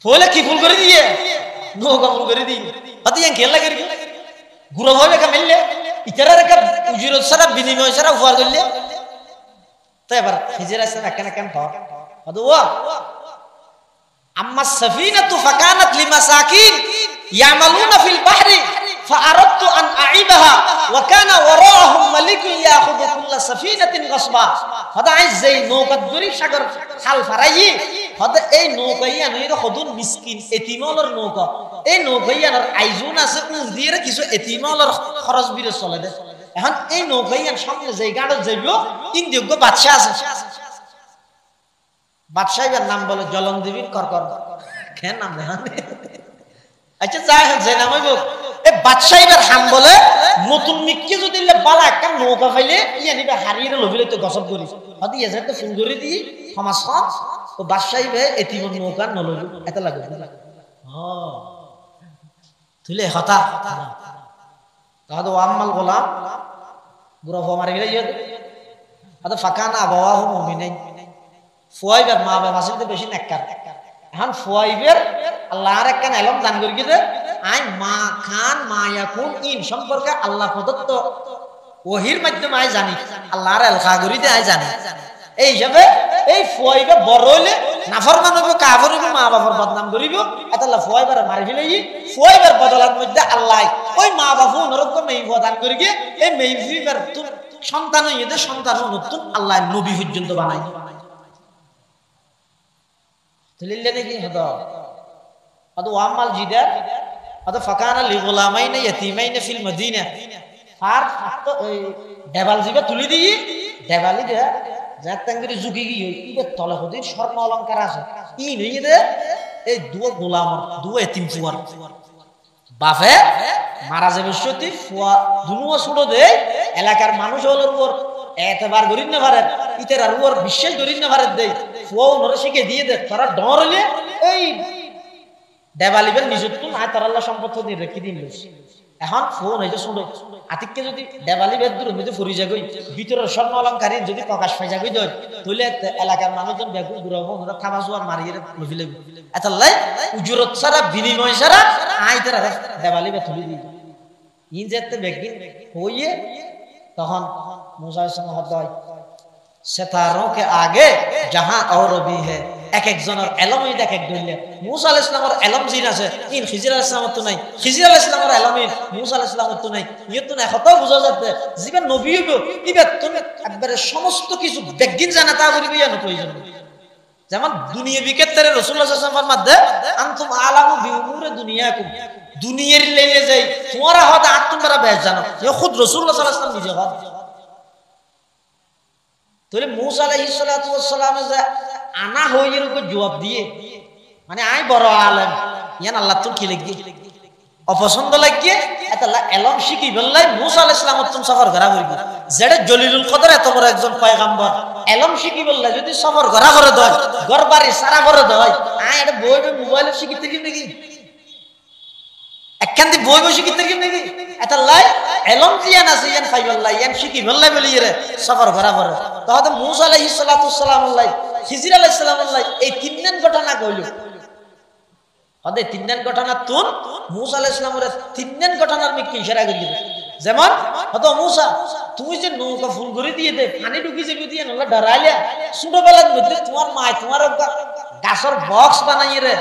হলে কি ফুল করে দিয়ে নৌকা ফুল করে দি হাতে ইয়া খেলা করি গুড়া হবে কা মিললে ইতারার কা উজিরত সারা বিনিময় সারা উপহার করলে তো এবার খিজির আলাইহিস সালাম কেন ধর আদু ওয়া আম্মা সাফিনাতু ফাকানাত লিমাসাকিন ইয়ামালুনা ফিল বাহরি فأردت أن أعيبها وكان وراءهم ملك يأخذ كل سفينة غصبا هذا زي نوكت غري সাগর খাল ফারাই হদে এই নৌকাইয়া নইর খদুন মিসকিন এতিমলর নৌকা এই নৌকাইয়ার আইজুন আছে উজ দিয়ে কিছু এতিমলর খরচ বিরে চলে দে এখন এই নৌকাইয়ার সামনে যেই গাড়ত যাইবো ইন্দ্রিয় বাদশা আছে বাদশাহের নাম বলে জলনদেবীর করকর কেন নাম জানে আচ্ছা যাই হোক যে নাম হইব এই বাদশাহের হাম বলে নতুন মিক্কি যদি বালা একটা নৌকা ফাইলে ইয়া নিবে হারিয়ে লবিলে তো গসব করি হদি এসে তো ফোন করে দি সমাজখন তো বাদশাহে এতিম নৌকা নলবি এত লাগে হ্যাঁ তুইলে হতা তাহলে ওয়াম্মাল গোলাম গুরা ফো মারি গেলে ইয়া আদা ফাকানা আবাওয়াহু মুমিনাইন ফুয়াইবের মা বাবা আসলে বেশি নেককার এখন ফুয়াইবের আল্লাহর একখান এলম দান করি গিয়ে আই মা খান মায়া কোন ইন সম্পর্কে আল্লাহ প্রদত্ত ওহির মাধ্যমে আই জানি আল্লাহর এলখা করিতে আই জানি এই হিসাবে এই ফুয়াইবে বড় হইলে নাফরমান হইব কাফর হইব মা বাবার বদনাম করিব আল্লাহ ফুয়াইবার মারি ফেলেই ফুয়াইবার বদলার মধ্যে আল্লাহ ওই মা বাবা নরকম মেই দান করি গিয়ে এই মেইফিবার সন্তান হইতে সন্তান নতুন আল্লাহ নবী পর্যন্ত বানাই তুলিলে নাকি হতো অত ওয়ামাল জিদার অত ফাকানা লিগুলামাইন ইয়াতীমাইন ফিল মদিনা আর তো দেবাল জিবা তুলি দিই দেবালি দে জাতাঙ্গরি জুগি গই ইবে তলে হদি স্বর্ণ অলংকার আছে ই নই দে এই দুয়া গোলাম দুয়া এতিম ফুয়ার বাফে মারা যাবে সত্যি ফুয়া দুনুয়া ছুড়ো দে এলাকার মানুষ হলোর উপর এতবার গরিব না ভারত ইতের আর উপর বিশ্বাস গরিব না ভারত দেই ফুয়াও নরসিকে দিয়ে দে তারা ডর হইলে এই দেবালিবের নিজত্ব না তার আল্লাহ সম্পদ দিয়ে রেখে দিন এখন ফোন হয়েছে শুনো আতিককে যদি দেবালিবের দূর মধ্যে ফুরি যাগই ভিতরের স্বর্ণ অলংকারী যদি প্রকাশ পাই যাগই দই তাহলে এলাকার মানুষজন বেগুন গুড়াবো ওরা থাবা জোয়ার মারিয়ে ফেলে এতাল্লাই উজুরত ছাড়া বিনিময় ছাড়া আই তারা দেবালিবে তুলি দিই ইন যেতে বেগিন হইয়ে তখন মুসা আলাইহিস সালাম सितारों के आगे जहां और भी है एक एक জনের এলম এই দেখ এক দইলে মুসা আলাইহিস সালামের এলম জিন আছে ইন খিজির আলাইহিস সালামের তো নাই খিজির আলাইহিস সালামের এলম ইন মুসা আলাইহিস সালামের তো নাই ইয়ে তো না কত বুঝা যাচ্ছে জীবন নবী হইব ইবে তুমি একবারে সমস্ত কিছু বেগিন জানা তা করিবে না প্রয়োজন যেমন দুনিয়াবি ক্ষেত্রে রাসূলুল্লাহ সাল্লাল্লাহু আলাইহি ওয়াসাল্লাম মধ্যে আনতুম আলামু বিউমুরে দুনিয়াকুম দুনিয়ার লেগে যাই তোমরা হয়তো আত্মরা বেশ জানো এ খুদ রাসূলুল্লাহ সাল্লাল্লাহু আলাইহি ওয়াসাল্লাম নিজে হদ তাহলে মুসা আলাইহিস সালাতু ওয়াস সালাম যে আনা হইয়ের উপর জবাব দিয়ে মানে আই বড় আলেম ইয়ান আল্লাহ তো কি লাগি অপছন্দ লাগিয়ে আল্লাহ এলম শিখি বললাই মুসা আলাইহিস সালাম তুমি সফর করা হইবি যেটা জলিলুল কদর এত বড় একজন পয়গম্বর এলম শিখি বললাই যদি সফর করা করে দেয় ঘর বাড়ি সারা করে দেয় আই এটা বইবে মোবাইলে শিখিতে কি নাকি একখান বই বসে কি থেকে নাকি এটা লাই এলম জিয়ান আছে ইয়ান ফাইবাল্লাহ ইয়ান শিখি বললাই বলি রে সফর করা করে তাহলে মুসা আলাইহিস সালাতু ওয়াস সালাম আল্লাহ খিজির আলাইহিস সালাম আল্লাহ এই তিনজন ঘটনা কইল হদে তিনজন ঘটনা তুন মুসা আলাইহিস সালামের তিনজন ঘটনার মিকে ইশারা করি যেমন হতো মুসা তুমি যে নৌকা ফুল করে দিয়ে দে পানি ঢুকি যাবি দিয়ে নলা ডরাইলা ছোটবেলার মধ্যে তোমার মা তোমার গাছের বক্স বানাইয়ে রে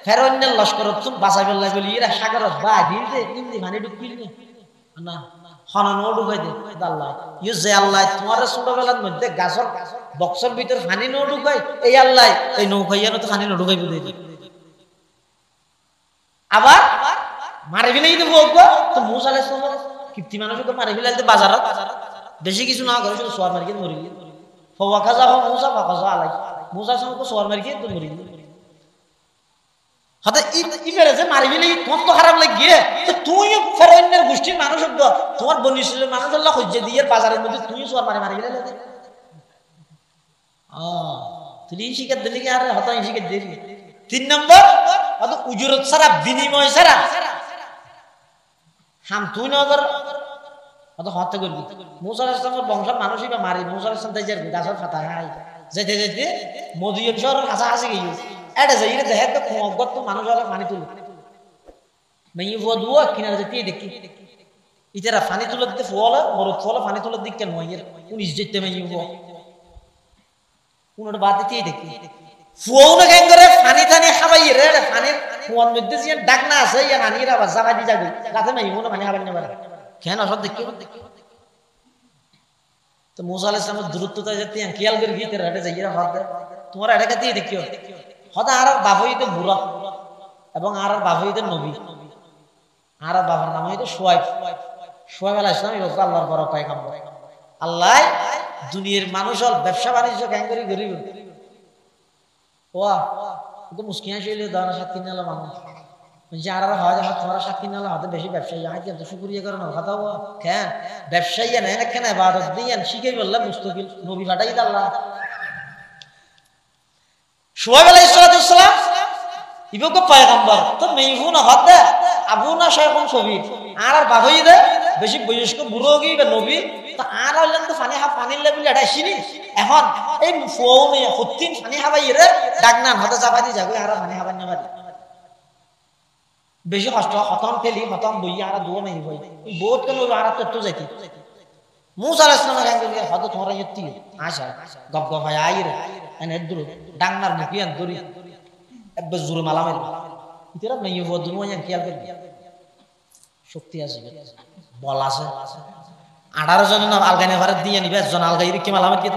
ফেরনের লস্কর তুমি বাঁচাই বললাই বলি এরা সাগরত বা দিতে ইন্দি পানি ঢুকিল না হননও ঢুকাই দে আল্লাহ ইউ যে আল্লাহ তোমার ছোটবেলার মধ্যে গাছের বক্সের ভিতর পানি ন ঢুকাই এই আল্লাহ এই নৌকাইয়ানো তো পানি ন ঢুকাই বলে আবার মারি ফেলেই দেবো তো মুসা আলাইহিস সালাম কিপ্তি মানুষকে মারি ফেলাইতে বাজারত বেশি কিছু না করে শুধু সোয়ার মারি মরি গেল ফাওয়াকাজা মুসা ফাকাজা আলাই মুসা সালামকে সোয়ার মারি তো মরি গেল হতে ইবেরে যে মারি ফেলে তোমার তো খারাপ লাগিয়ে তো তুইও ফেরাইনের গোষ্ঠীর মানুষ তোমার বনি ইসরাইলের মানুষ আল্লাহ খুঁজে দিয়ে বাজারের মধ্যে তুই সোয়ার মারি মারি ফেলে তুই শিকার দিলি কি আর হতো শিকার দিলি 3 নম্বর হত উজুরত ছাড়া বিনিময় ছাড়া হাম তুই নগর হত হত্যা করবি মুসা আলাইহিস সালামের বংশের মানুষই বা মারি মুসা আলাইহিস সালাম তাই যার গাছের ফাতা হাই যেতে যেতে মদিয়ন শহরের কাছাকাছি গিয়ে এটা যাই রে দেখে তো খগত তো মানুষ হলে পানি তুলে মেয়ে ফুয়া দুয়া কিনারে যেতে দেখি ইতারা পানি তুলে দিতে ফুয়ালে মরদ ফুয়ালে পানি তুলে দিক কেন হয় কোন ইজ্জতে মেয়ে ফুয়া কোনটা বাদ দিতেই দেখি ফুয়াও না কেন করে পানি টানি খাবাই রে পানির ফুয়ার মধ্যে যে ডাক না আছে ইয়া নানিরা আবার জাগা দি যাবে রাতে মেয়ে ফুয়া পানি খাবেন না পারে কেন সব দেখি তো মুসা আলাইহিস সালামের দূরত্বটা যেতে খেয়াল করে গিয়ে রাতে যাই রে হাত তোমার এটাকে দিয়ে দেখিও হদা আর বাবা হইতে বুড়া এবং আর বাবা হইতে নবী আর বাবার নাম হইতে শুয়াইব আলাইহিস সালাম ইয়া আল্লাহর বড় পয়গম্বর আল্লাহ দুনিয়ার মানুষ হল ব্যবসা বাণিজ্য কেন করি গরিব ওয়া তো মুসকিন শৈলী দানা সাক্ষী নালা মানুষ যে আর হয় যখন তোমার সাক্ষী নালা হতে বেশি ব্যবসায়ী আয় কিন্তু শুকরিয়া করে না কথা কেন ব্যবসায়ী না কেন ইবাদত দিয়েন শিখে বললাম মুস্তাকিল নবী ফাটাই আল্লাহ শুয়াইব আলাইহিস সালাম ইবকে পয়গম্বর তো মেইফু না হতে আবু না শাইখুন সবির আর বাবাই দে বেশি বয়স্ক বুড়ো গই বা নবী তো আর হইলেন তো পানির লেভেল এটা আসিনি এখন এই ফোনে হত্তিন পানি হাবাই রে ডাকনান হতে চাপা দিয়ে যাবে আর পানি হাবাই না পারি বেশি কষ্ট খতম ফেলি খতম বই আর দুও নাই বই বহুত কেন আর তো যাইতি মুসা আলাইহিস সালামের কাছে হতে তোমরা ইতি আশা গপ গপ হয় আইরে এনে দূর ডাকনার মুখিয়ান দূরি একবার জোরে মালামের ইতরা নাই হো দুনিয়া খেয়াল করবি শক্তি আছে বল আছে 18 জন না আলগানে ভারত দিয়ে নিবে জন আলগাইরি কি মালামত কি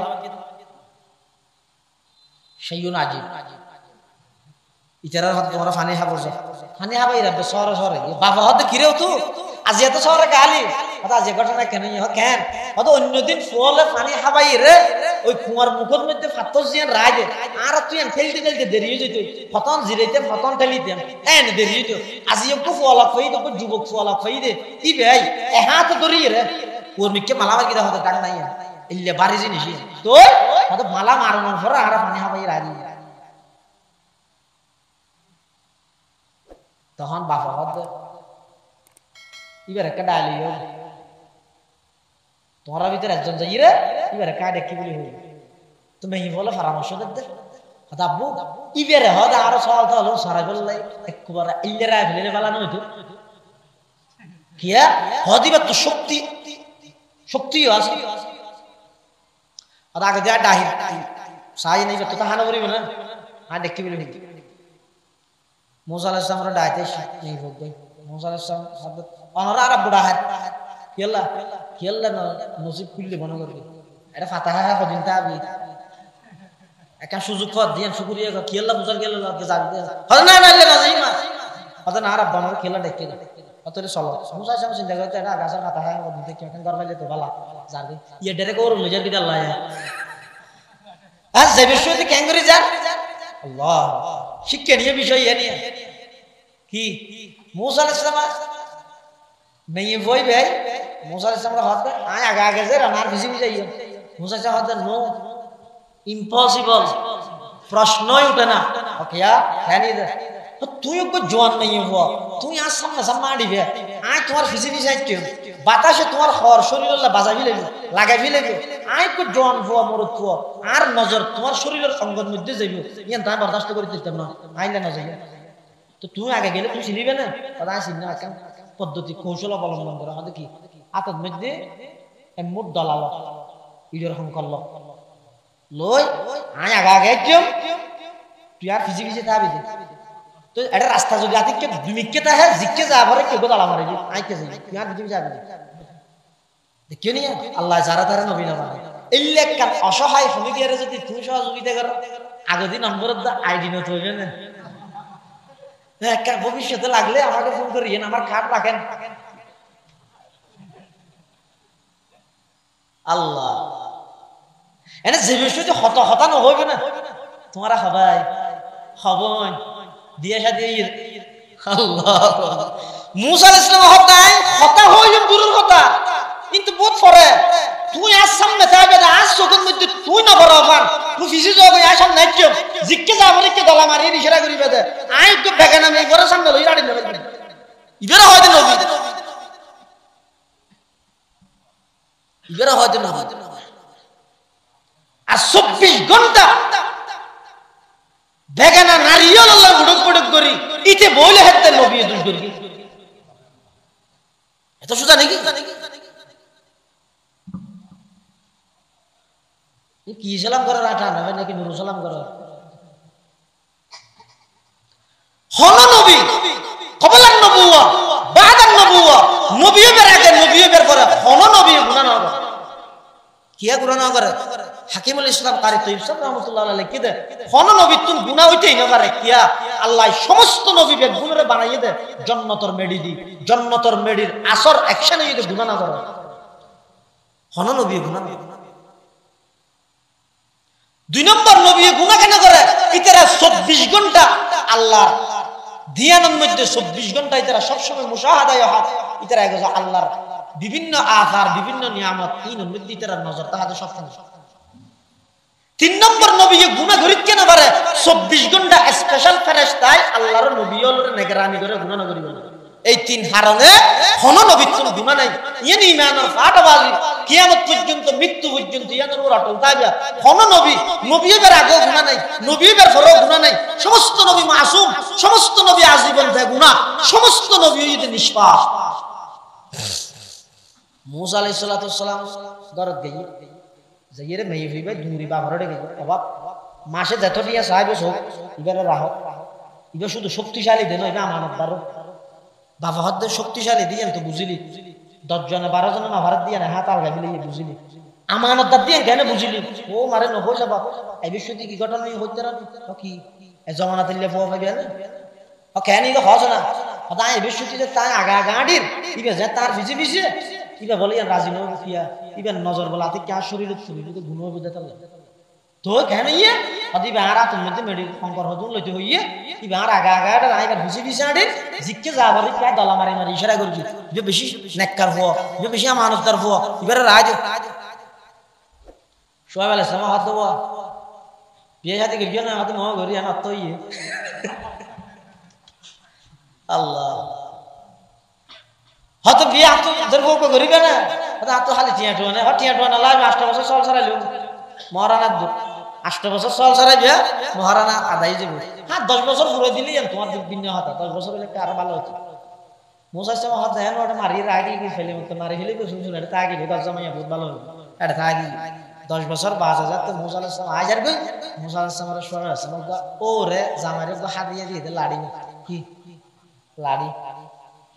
সেইও না আজি ইতারার হাতে তোমরা পানি হাবাই রাবে সরে সরে বাবা হতে কিরেও তো আজি এত সরে গালি হতা যে ঘটনা কেন কেন হতো অন্যদিন ফলে পানি হাবাই রে ওই কুয়ার মুখের মধ্যে ফাতস দিয়ে রায় দে আর তুই ফেলতে ফেলতে দেরি হয়ে যেত ফতন জিরাইতে ফতন ঠেলিতে এন দেরি হইতো আজি একটু ফলা ফই তো যুবক ফলা ফই দে ই ভাই এ হাত ধরি রে ওর মিকে মালামার কি হতো ডাক নাই ইল্লে বাড়ি জিনিস তো হতো মালা মারানোর পর আর পানি হাবাই রাজি তখন বাবা হতো এবার একটা ডালি তোমার ভিতরে একজন যাই রে এবার কাজ দেখি বলি হই তুমি এই বলে পরামর্শ দে আব্বু ইবেরে হদ আরো সওয়াল তো হলো সারা বললে একবারে ইল্লেরা ফেলে বালানো হইতো কিয়া হদিবে তো শক্তিও আছে আর আগে যা ডাহি সাই নাই তো তাহানা করিব না আর দেখি বলি হই মুসা আলাইহিস সালামের ডাইতে এই হোক মুসা আলাইহিস সালাম শব্দ অনরা আর বুড়া হাত কেল্লা নসিব খুললে মনে করবে এটা ফাতাহা কদিন তাবি একটা সুযোগ পর দিয়ে শুকরিয়া কেল্লা মুসার কেল্লা যাবে হল না না না যাইমা হতে না আর বানর খেলা দেখে অতরে চলো মুসা আলাইহিস সালাম চিন্তা করতে এটা গাছের ফাতাহা কদিন থেকে এখন গরমাইলে তো ভালো যাবে ইয়ে ডেরে কোর লজার কি আল্লাহ আজ যাবে শুতে ক্যাঙ্গুরি যান আল্লাহ শিক্ষণীয় বিষয় নিয়ে কি মুসা আলাইহিস সালাম नहीं वही भाई मूसा अलैहि सलाम हाथ आए आगे से रनार किसी भी चाहिए मूसा से हाथ नो इम्पॉसिबल प्रश्न ही उठना ओके यार है नहीं तो तू यो को जवान नहीं हुआ तू यहाँ सामने सम्मानी भी आए तुम्हारे किसी भी चाहिए क्यों बाता से तुम्हारे हर शरीर ला बाजा भी ले लगा भी ले आए को जवान हुआ मरद हुआ आर नजर तुम्हारे शरीर अंगन मध्य जाइयो ये ताई बर्दाश्त कर देते ना आए ना जाइए तो तू आगे गेले तू सिलिबे ना पता है सिन्ना क्या পদ্ধতি কৌশল অবলম্বন করা আমাদের কি আতত মধ্যে এমুট দলাল ইডর সংকল্প লই আয় আগে কেম তুই আর ফিজিক্যালি যাবি তো এটা রাস্তা যদি আতিকে দুমিকে তা হ্যাঁ জিকে যাবারে কে গোদালা মারে আইকে যাই তুই আর ফিজিক্যালি যাবি দেখিও নি আল্লাহ যারা তারা নবী না মানে ইল্লে কান অসহায় হমিদিয়ারে যদি তুই সহযোগিতা কর আগে দিন নম্বরের দা আইডি নত হইবে না ভবিষ্যতে লাগলে আমাকে ফোন করিয়েন আমার খাট রাখেন আল্লাহ এনে যে বিষয়টি হতানো হইবে না তোমরা সবাই হবন দিয়ে সাথে আল্লাহ মুসা আলাইহিস সালাম হতা হইলেন দূরের কথা কিন্তু বহুত পরে তুই আজ সামনে যাবে না আজ চোখের মধ্যে তুই না বরাবর তুই ফিসে যাবে আজ সামনে কেউ জিজ্ঞে যাবে কে গলা মারিয়ে ইশারা করিবে দে আই তো বেগে নামে এবারে সামনে লই রাড়ি নেবে ইবেরা হয়তো নবী ইবেরা হয়তো না আর 24 ঘন্টা বেগে না নারিয়ল আল্লাহ গুড়ক গুড়ক করি ইতে বলে হেতে নবী দুষ করি এত সোজা নাকি কি সালাম করার আটা নেবে নাকি নুরু সালাম করার হলো নবী কবলার নবুয়া বাদার নবুয়া নবীও বের আগে নবীও বের করে হলো নবী গুনাহ না করে কিয়া গুনাহ না করে হাকিমুল ইসলাম কারি তৈয়ব সাহেব রাহমাতুল্লাহ আলাইহি কি দে হলো নবী তুমি গুনাহ হইতেই না পারে কিয়া আল্লাহ সমস্ত নবীকে গুনারে বানাইয়ে দে জান্নাতের মেডি দি জান্নাতের মেডির আসর অ্যাকশন হইতে গুনাহ না করে হলো নবী গুনাহ 2 নম্বর নবী গুনাহ কেন করে ইতারা 24 ঘন্টা আল্লাহর ধ্যানের মধ্যে 24 ঘন্টা ইতারা সব সময় মুশাহাদায় হয় ইতারা এগো আল্লাহর বিভিন্ন আসার বিভিন্ন নিয়ামত তিনের মধ্যে ইতারা নজর তাহাদের সব সময় 3 নম্বর নবী গুনাহ করিত কেন পারে 24 ঘন্টা স্পেশাল ফেরেশতায় আল্লাহর নবী হলরে নিগরানি করে গুনাহ না করিবে এই তিন কারণে কোনো নবীর কোনো গুনাহ নাই ইয়ানি ইমানের ফাটাবাজি কিয়ামত পর্যন্ত মৃত্যু পর্যন্ত ইয়ানের উপর অটল থাকবে কোনো নবীর আগে গুনাহ নাই নবীর পরেও গুনাহ নাই সমস্ত নবী মাসুম সমস্ত নবী আজীবন বেগুনাহ সমস্ত নবী যদি নিষ্পাপ মুসা আলাইহিস সালাম দরদ গই যাইরে মেয়ে হইবে দূরি বাঘরে গই অভাব মাসে যতটিয়া সাহেব সব ইবারে রাহ ইবা শুধু শক্তিশালী দেন এটা আমানতদার বাবা হদ্দে শক্তিশালী দিয়েন তো বুঝিলি 10 জনে 12 জনে না ভারত দিয়ে না হাত আলগা দিলে বুঝিলি আমানতদার দিয়ে কেন বুঝিলি ও মারে ন হই যাবা এই বিষয়টি কি ঘটনা হইতে রাখি কি এ জমানা দিলে ফো পাইবে না ও কেন ইলো হজ না কথা এই বিষয়টি তাই আগা গাড়ির ইবে যে তার ভিজি ভিজি ইবা বলে রাজি নয় কিয়া ইবা নজর বলাতে কি আর শরীরে শরীরে গুণ হবে দেখল তো কেন ইয়ে আদি বারা তুমি মধ্যে মেডি সংকর হদুন লইতে হইয়ে কি বারা আগা আগাটা রাইবার ভিজি ভিজি আড়ে জিক্কে যাবারে কি দলা মারি মারি ইশারা করবি যে বেশি নেককার হও যে বেশি আমানতদার হও ইবারে রাজ শোয়াব আলাইহিস সালাম হাত দাও বিয়ে শাদী করিও না হাত মহ করি না তো ইয়ে আল্লাহ হয়তো বিয়ে হাত ধরবো করিবে না হাত খালি টিয়াটো না টিয়াটো না লাগে 8 বছর চল ছাড়াইলো মহারানা 8 বছর চল ছাড়াই বিয়া মহারানা আদায় যাবে হ্যাঁ 10 বছর পুরো দিলি তোমার বিন্ন হাতা 10 বছর হলে আরো ভালো হতো মুসা সাহেব হাত দেন ওটা মারি রাগি কি ফেলে মত মারি ফেলে শুনছুন এটা তাগি দশ জামাইয়া বহুত ভালো হবে এটা তাগি 10 বছর 5000 তো মুসা আলাইহিস সালাম হাজার কই মুসা আলাইহিস সালামের শরীর আছে ও রে জামাইরে হাত দিয়ে দিয়ে লাড়ি কি লাড়ি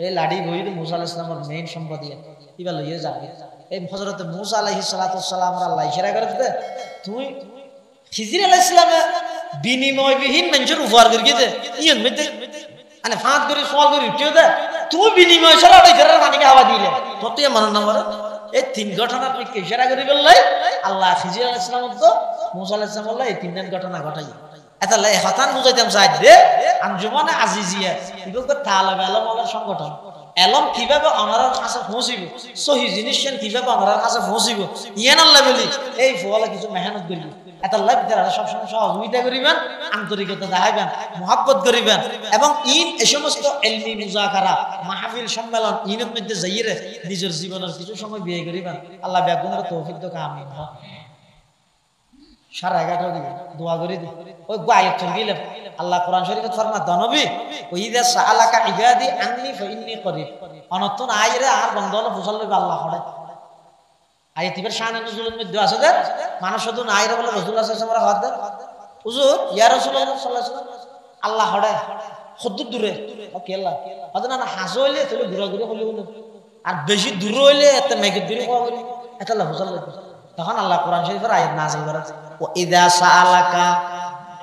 এই লাড়ি বইর মুসা আলাইহিস সালামের মেইন সম্পদ ইবা লইয়ে যাবে এই হযরত মুসা আলাইহিস সালাম আল্লাহ ইশারা করে দিতে তুই খিজির আলাইহিস সালামে বিনিময়বিহীন মানুষের উপহার করে গিয়ে ইয়ন মধ্যে মানে ফাঁদ করে সওয়াল করে উঠিও দে তুই বিনিময় ছাড়া ওই ঘরের পানিকে হাওয়া দিলে ততই মান নাম্বার এই তিন ঘটনা তুই ইশারা করে বললাই আল্লাহ খিজির আলাইহিস সালাম তো মুসা আলাইহিস সালাম বললাই এই তিনটা ঘটনা ঘটাই এটা লাই হাতান বুঝাইতাম চাই দে আঞ্জুমানে আজিজিয়া এগুলো তালেবে আলমের সংগঠন এলম কিভাবে আমাদের কাছে পৌঁছিব সহি জিনিস কিভাবে আমাদের কাছে পৌঁছিব ইয়ান আল্লাহ বলি এই ফলে কিছু মেহনত করিব এটা আল্লাহ ভিতরে সবসময় সহযোগিতা করিবেন আন্তরিকতা দেখাইবেন মহব্বত করিবেন এবং ইন এই সমস্ত ইলমি মুজাকারা মাহফিল সম্মেলন ইনের মধ্যে যাইরে নিজের জীবনের কিছু সময় ব্যয় করিবেন আল্লাহ বেগুনের তৌফিক দাও আমিন সারা 11 দিন দোয়া করি দি ওই আয়াত চলগিলে আল্লাহ কোরআন শরীফে ফরমাত নবী ওইদা সাআলাকা ইবাদি আন্নী ফাইন্নী করিব অনতন আইরে আর বন্ধল ফুসল লইবে আল্লাহ হড়ে আয়াত ইবার শান নজুলের মধ্যে আছে যে মানুষ শুধু আইরে বলে রাসূলুল্লাহ সাল্লাল্লাহু আলাইহি ওয়াসাল্লাম হাত হুজুর ইয়া রাসূলুল্লাহ সাল্লাল্লাহু আলাইহি ওয়াসাল্লাম আল্লাহ হড়ে কত দূরে ওকে আল্লাহ আদনা না হাজ হইলে তাহলে ঘুরা ঘুরে হইলে আর বেশি দূর হইলে এত মেঘের দূরে হওয়া বলি এটা আল্লাহ ফুসল লইবে তখন আল্লাহ কোরআন শরীফের আয়াত নাযিল করেছে وإذا سألك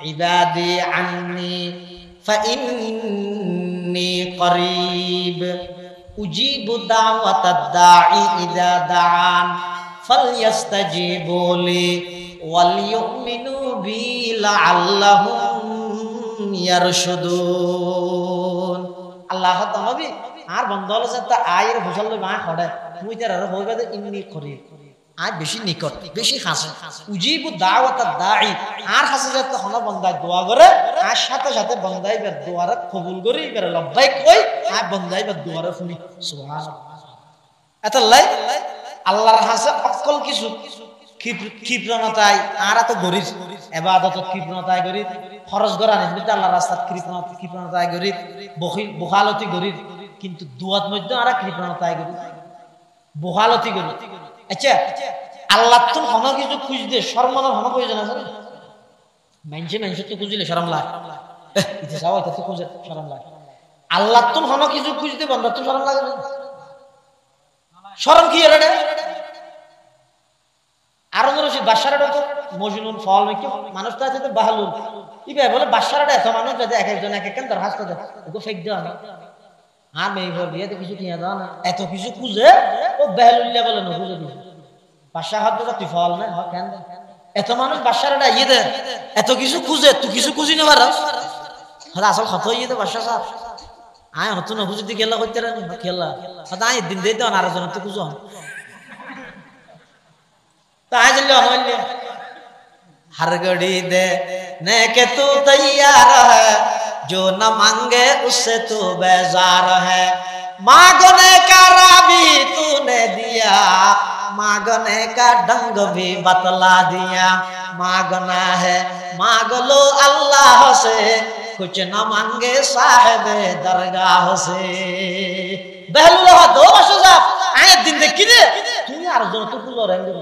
عبادي عني فإني قريب أجيب دعوة الداعي إذا دعان فليستجيبوا لي وليؤمنوا بي لعلهم يرشدون الله নবী আর বন্ধ হলো যে তা আয়ের হুজল মা খড়ে মুই তার আর হইবে ইন্নি করিব আর বেশি নিকট বেশি হাসে উজিবু দাওয়াত দাঈ আর হাসে যত হন বন্দায় দোয়া করে আর সাথে সাথে বন্দাই বে দোয়ারে কবুল করি বে লব্বাইক কই আর বন্দাই বে দোয়ারে শুনি সুবহানাল্লাহ এতলাই আল্লাহর হাসে অকল কিছু কৃপণতায় আর এত গরিব ইবাদত কৃপণতায় গরিব খরচ করা নিমিত্তে আল্লাহর রাস্তায় কৃপণতায় গরিব বখালতি গরিব কিন্তু দুয়াত মধ্যে আর কৃপণতায় গরিব বখালতি গরিব আচ্ছা আল্লাহ তো হন কিছু খুঁজ দে শর্মনার হন কই জানা জানেন মানুষে তো খুঁজলে শরম লাগে এটা যাও এটা তো খুঁজে শরম লাগে আল্লাহ তো হন কিছু খুঁজ দে বান্দা তো শরম লাগে না শরম কি এর আরো রশিদ বাদশাহটা তো মজনুন ফল নাকি মানুষ তো আছে তো বাহালুল ইবে বলে বাদশাহটা এত মানুষ যদি এক একজন এক একজন দরখাস্ত দেয় ওকে ফেক দেওয়া না আর মেয়ে ঘর দিয়ে তো কিছু কিনে দাও না এত কিছু খুঁজে ও বেহালুল্লাহ বলে না খুঁজে দিবে বাদশাহ হাত ধরে তুই ফল না কেন এত মানুষ বাদশাহটা ইয়ে দে এত কিছু খুঁজে তুই কিছু খুঁজি না পারস আসল ক্ষত ইয়ে দে বাদশাহ সাহেব আয় হতো না খুঁজে গেলা করতে রানি খেলা আয় দিন দিয়ে দেওয়া আরো জনের তো খুঁজো तो आज लो हमले हर घड़ी दे ने के तू तैयार है जो न मांगे उससे तू बेजार है मांगने का राबी तूने दिया, मांगने का ढंग भी बतला दिया। मांगना है मांग लो अल्लाह से, कुछ न मांगे साहिबे दरगाह से। बेहुल्लाह दो बशजाब आए दिन देखी दे तू यार जो तो कुछ और रहेंगे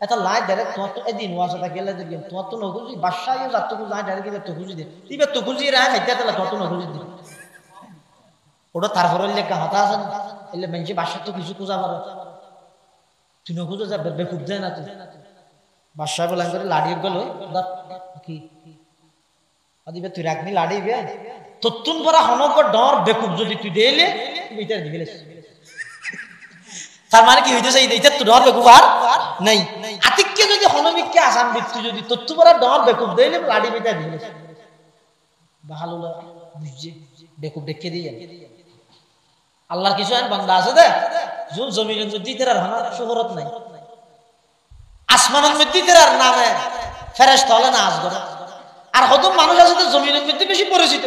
ऐसा लाइट डायरेक्ट तो एदिन हुआ सा गेले दे तो न गुजी बादशाह ये जात को लाइट डायरेक्ट तो गुजी दे तिबे तो गुजी रहा है क्या तो न गुजी दे ওটা তারপরে লেখা হতা আছে এলে মেনজি বাদশা তো কিছু কুজা পারে তুই ন কুজা যা বেকুব দেয় না তুই বাদশা বলেন করে লাড়ি গেল কি আদিবে তুই রাখনি লাড়ি বে ততুন পরা হনক ডর বেকুব যদি তুই দেইলে মিটার দিলে তার মানে কি হইতেছে এইটা তো ডর বেকুব আর নাই আতিককে যদি হনমিককে আসাম দিচ্ছি যদি তত্তু পরা ডর বেকুব দেইলে লাড়ি মিটার দিলে ভালো লাগে বুঝছে বেকুব দেখে দিয়ে আল্লাহর কিছু আইন বান্দা আছে দে জুন জমিনের মধ্যে তেরার হানা শোহরত নাই আসমানের মধ্যে তেরার নামে ফেরেশতা হলে নাচ করে আর হয়তো মানুষ আছে তো জমিনের মধ্যে বেশি পরিচিত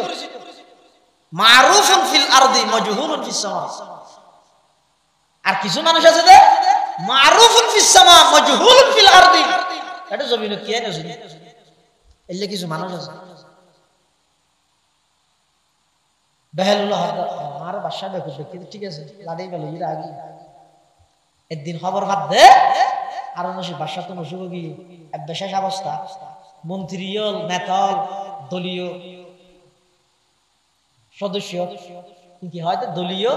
মারুফুন ফিল আরদি মাজহুরুন ফিস সামা আর কিছু মানুষ আছে দে মারুফুন ফিস সামা মাজহুরুন ফিল আরদি এটা জমিনে কি আছে এলে কিছু মানুষ আছে বেহুল্লাহ আমার বাদশা দেখো দেখি ঠিক আছে লাড়ি গেল এর আগে একদিন খবর বাদ দে আর নসি বাদশা তো নসিব কি এক বিশেষ অবস্থা মন্ত্রীল নেতাল দলীয় সদস্য কি হয়তো দলীয়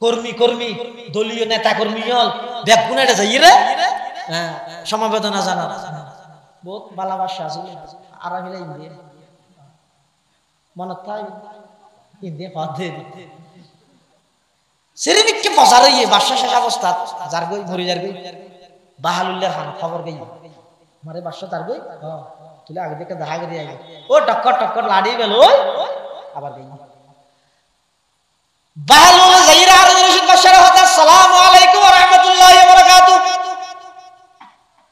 কর্মী দলীয় নেতা কর্মী হল ব্যাগুনাটা যাই রে সমবেদনা জানা বহুত ভালো বাদশা আছে আর মিলে ইন্ডিয়া মনে তাই ইন্ডিয়া পাতে সেরিনিককে বসার ইয়ে বাদশা শেষ অবস্থা যার গই মরি যার গই বাহালুল্লাহর হান খবর গই মারে বাদশা তার গই তুলে আগে দেখে দেখা করে আগে ও টক্কর লাড়ি গেল আবার গই বাহালুল যাইরা আর রশিদ বাদশার হতে আসসালামু আলাইকুম ওয়া রাহমাতুল্লাহি ওয়া বারাকাতুহু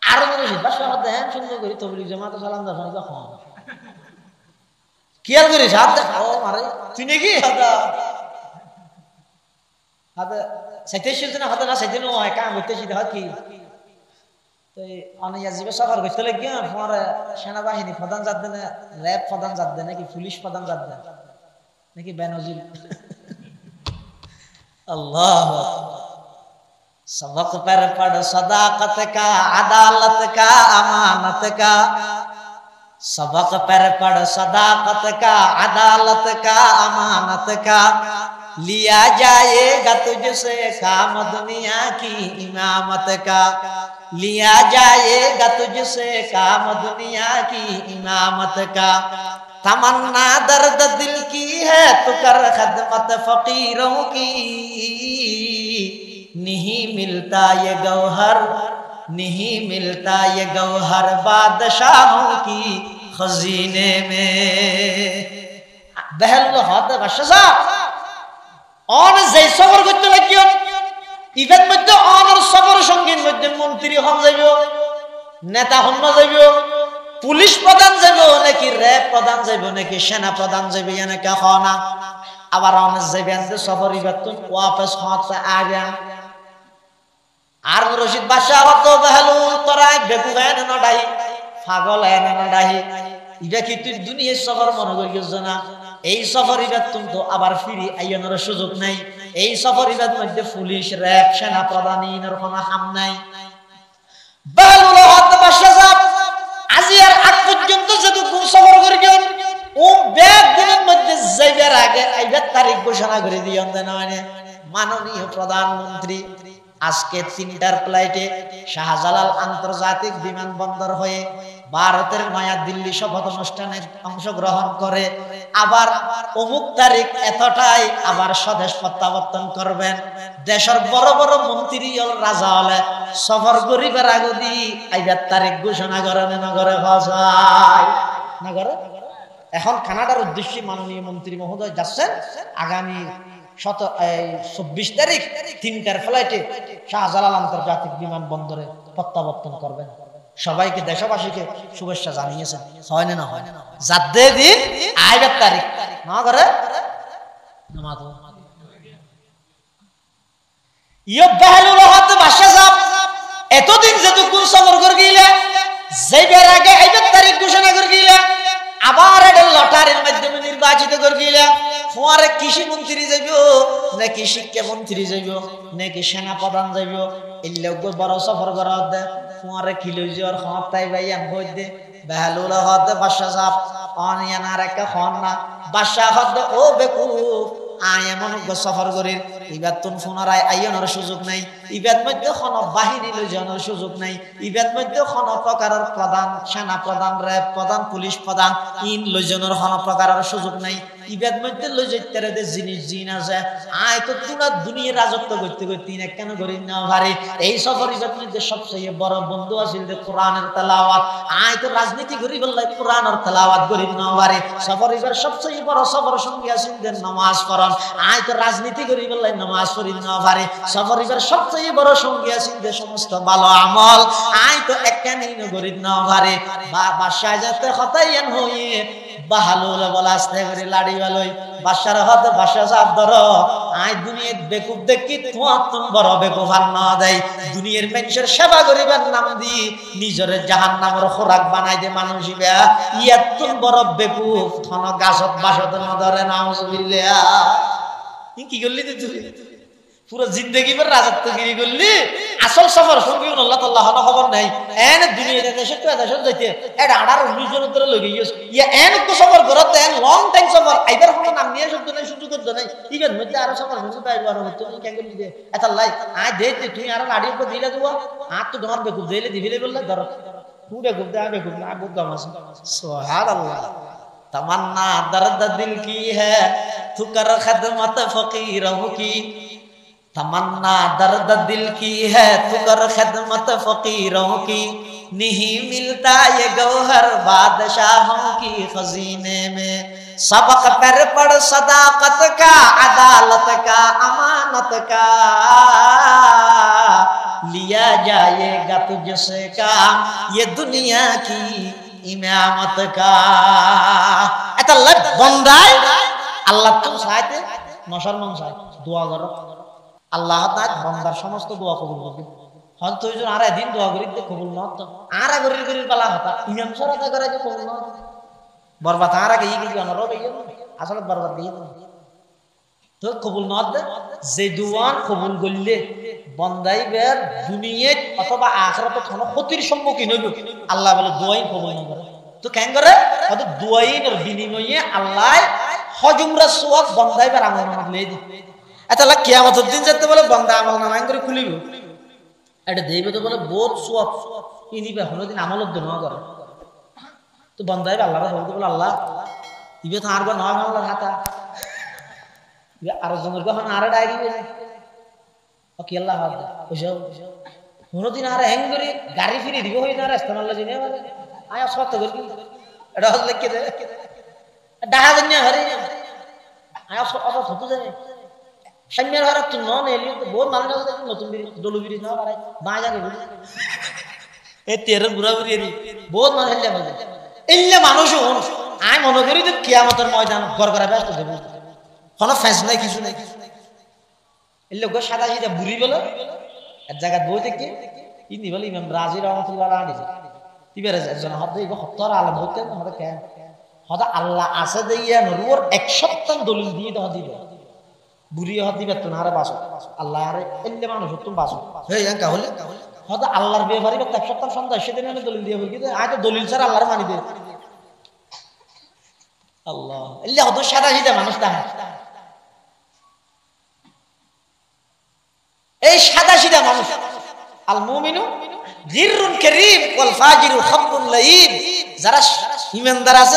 আর রশিদ বাদশার হতে হ্যাঁ সুন্দর করে তবলিগ জামাতে সালাম দাও না হ্যাঁ কি আর করিস হাত ও মারে তুই নাকি হাতে সাইতে ছিল না হাতে না সাইতে নো কাম করতে ছিল কি তো অনিয়া জীবে সফর করতে লাগিয়া পরে সেনাবাহিনী প্রধান জাত দেন র্যাব প্রধান জাত দেন নাকি পুলিশ প্রধান জাত দেন নাকি বেনজির আল্লাহ सबक पर पढ़ सदाकत का अदालत का अमानत का सबक पर पढ़ सदाकत का अदालत का अमानत का लिया जाएगा तुझसे काम दुनिया की इमामत का लिया जाएगा तुझसे काम दुनिया की इमामत का तमन्ना दर्द दिल की है तू कर खदमत फकीरों की नहीं मिलता ये गौहर नहीं मिलता ये गौहर बादशाहों की खजीने में बेहुल्लाह हाथ बादशाह অন যে সফর করতে লাগিও ইভেন মধ্যে অনর সফর সঙ্গীর মধ্যে মন্ত্রী হন যাইব নেতা হন না যাইব পুলিশ প্রধান যাইব নাকি র্যাব প্রধান যাইব নাকি সেনা প্রধান যাইব এনেকা হনা আবার অন যাইবেন যে সফর ইবাতুন ওয়াপস হতে আগে আর রশিদ বাদশাহ হত বেহুল তরাই বেকুগায় না ডাই পাগল এনে না ডাই ইবা কি তুই দুনিয়ার সফর মনে করিস না এই সফর ইবাতুন তো আবার ফিরি আইয়ানোর সুযোগ নাই এই সফর ইবাত মধ্যে পুলিশ র্যাব সেনা প্রধানের কোনো হাম নাই বেহুল হত বাদশাহ আজিয়ার আগ পর্যন্ত যদি কোন সফর করিও ও ব্যাগ দিনের মধ্যে যাইবার আগে আইবার তারিখ ঘোষণা করে দিয়েন না মানে মাননীয় প্রধানমন্ত্রী আজকে 3টার ফ্লাইটে শাহজালাল আন্তর্জাতিক বিমানবন্দর হয়ে ভারতের নয়া দিল্লি শপথ অনুষ্ঠানে অংশগ্রহণ করে আবার অমুক তারিখ এতটাই আবার স্বদেশ প্রত্যাবর্তন করবেন দেশের বড় বড় মন্ত্রী ও রাজা হলে সফর করিবার আগে দি আইবার তারিখ ঘোষণা করে নগরে ভাষায় নগরে এখন কানাডার উদ্দেশ্যে মাননীয় মন্ত্রী মহোদয় যাচ্ছেন আগামী 24 তারিখ 3টার ফ্লাইটে শাহজালাল আন্তর্জাতিক বিমানবন্দরে প্রত্যাবর্তন করবেন সবাইকে দেশবাসীকে শুভেচ্ছা জানিয়েছেন হয় না হয় না যাদের দিন আইবার তারিখ না করে ইয়ে বেহালুল হাতে বাসা যাব এতদিন যেটুকুন সফর করে গিলা যাইবার আগে এইবার তারিখ ঘোষণা করে গিলা আবার এটা লটারির মাধ্যমে নির্বাচিত করে গিলা ফোয়ারে কৃষি মন্ত্রী যাইব নাকি শিক্ষা মন্ত্রী যাইব নাকি সেনা প্রধান যাইব এই লোক বড় সফর করা দে ফোয়ারে কিলো জ্বর হত তাই ভাইয়ান হই দে বেহালুল হাতে বাসা যাব অনিয়ান আর একটা খন না বাসা হত ও বেকুফ আয় এমন সফর করি ইবাদ তুন পুনরায় আইনের সুযোগ নাই ইবাদ মধ্যে কোন বাহিনী লই যাওয়ার সুযোগ নাই ইবাদ মধ্যে কোন প্রকারের প্রধান সেনা প্রধান র্যাব প্রধান পুলিশ প্রধান ইন লই যাওয়ার কোন প্রকারের সুযোগ নাই ইবাদ মধ্যে লই যাইতে রে জিনিস জিন আছে আয় তো পুরো দুনিয়া রাজত্ব করতে করতে না কেন করি না পারে এই সফর ইবাদ মধ্যে সবচেয়ে বড় বন্ধু আছিল যে কোরআনের তেলাওয়াত আয় তো রাজনীতি করি বললে কোরআনের তেলাওয়াত করি না পারে সফর ইবার সবচেয়ে বড় সফর সঙ্গী আছিল যে নামাজ পড়া আয় তো রাজনীতি করি বললে নামাজ পড়ি না পারে সফরিবার সবচেয়ে বড় সঙ্গী আছেন যে সমস্ত ভালো আমল আয় তো একখানি গরিব না পারে বাসায় যেতে হতাইয়ান হইয়ে বাহালুল বলা আসতে করে লাড়ি বালই বাসার হাতে বাসা চাপ ধরো আয় দুনিয়ার বেকুব দেখি তোমার তুমি বড় বেকুব আর না দেয় দুনিয়ার মানুষের সেবা করিবার নাম দি নিজের জাহান নামের খোরাক বানাই দে মানুষ ইয়ার তুমি বড় বেকুব থন গাছত বাসত না ধরে নাউজুবিল্লাহ কি করলি তুই পুরো জিন্দগি ভর রাজত্বগিরি করলি আসল সফর সঙ্গী আল্লাহ তাআলা হলো খবর নাই এন দুনিয়াতে দেশে তো দেশে যাইতে এটা 18-19 জন ধরে লই গিয়েছ ইয়া এন কো সফর করতে এন লং টাইম সফর আইবার কোনো নাম নিয়ে শব্দ নাই সুযোগ করতে নাই ইভেন মধ্যে আরো সফর হচ্ছে বাইরে আর হচ্ছে কেন করলি দে এটা লাই আই দে তুই আর লাড়ি উপর দিলে দেবো আর তো তোমার বেকুব দিলে দিবিলে বললে ধর তুই বেকুব দা বেকুব না বহুত দাম আছে সুবহানাল্লাহ तमन्ना दर्द दिल की है तू कर खदमत फकीरों की तमन्ना दर्द दिल की है तू कर खदमत फकीरों की नहीं मिलता ये गौहर बादशाहों की खजीने में सबक पर पड़ सदाकत का अदालत का अमानत का लिया जाएगा तुझसे काम ये दुनिया की ইমামত কা এটা লাগ বন্দায় আল্লাহ তো চাইতে নশর মন চাই দোয়া করো আল্লাহ তাআলা বান্দার সমস্ত দোয়া কবুল করবে হন তুই যদি আর একদিন দোয়া করি তো কবুল না তো আর গরির গরির পালা হতা ইমাম সরাতে করে যে কবুল না বরবাদ আর আগে কি জানো রবে আসলে বরবাদ দিয়ে তো কবুল না দে যে দোয়া কবুল করলে বন্দাই বের দুনিয়াত অথবা আখিরাতে কোনো ক্ষতির সম্মুখীন হইব আল্লাহ বলে দোয়াই কবুল না করে তো কেন করে হয়তো দোয়াইনের বিনিময়ে আল্লাহ হজুমরা সওয়াব বন্দাই বের আমল নামা লই দি এতলা কিয়ামতের দিন যেতে বলে বন্দা আমল নামা করে খুলিব এটা দেইবে তো বলে বহুত সওয়াব ইনিবে কোনদিন আমল দ না করে তো বন্দাই আল্লাহর বলতে বলে আল্লাহ ইবে তো আর গো না আমল হাতা আর জনের গহন আর ডাইরি ওকে আল্লাহ হাত বুঝাও কোনদিন আর হ্যাং করে গাড়ি ফিরে দিব হই না রাস্তা নাল্লা জিনে আয়া সত্য করি এটা হল কি দে ডাহা জন্য হরি আয়া সব হতো জানে সামনের হারাত তো নন এলি বহুত মানুষ আছে নতুন বিরি দলু বিরি না পারে বাজা কে বলি এ তের বুড়া বুড়ি এরি বহুত মানুষ হেল্লা বলে এল্লা মানুষ হন আই মনে করি যে কিয়ামতের ময়দান ঘর করা ব্যস্ত দেব কোনো ফেস নাই কিছু নাই এই লোক সাদা সিধা বুড়ি বলে এক জায়গা বই থেকে ইনি বলে ইমাম রাজি রহমাতুল্লাহ আলাইহি তিবের একজন হদ এই হত্তর আলম হতেন আমাদের কেন হদা আল্লাহ আছে দেইয়া নরুর 1 দলিল দিয়ে দাও দিবে বুড়ি হদ দিবে তো নারে বাসো আল্লাহ আরে এল্লে মানুষ তুমি বাসো এই একা হলে হদা আল্লাহর ব্যাপারে 1 সপ্তাহ সন্ধ্যা সেদিন আমি দলিল দিয়ে বলি আজ তো দলিল ছাড়া আল্লাহর মানি দে আল্লাহ এল্লে হদ সাদা সিধা মানুষ না এই সাদা সিধা মানুষ আল মুমিনু গিররুন কারীম ওয়াল ফাজিরু খাবুল লাইব যারা ঈমানদার আছে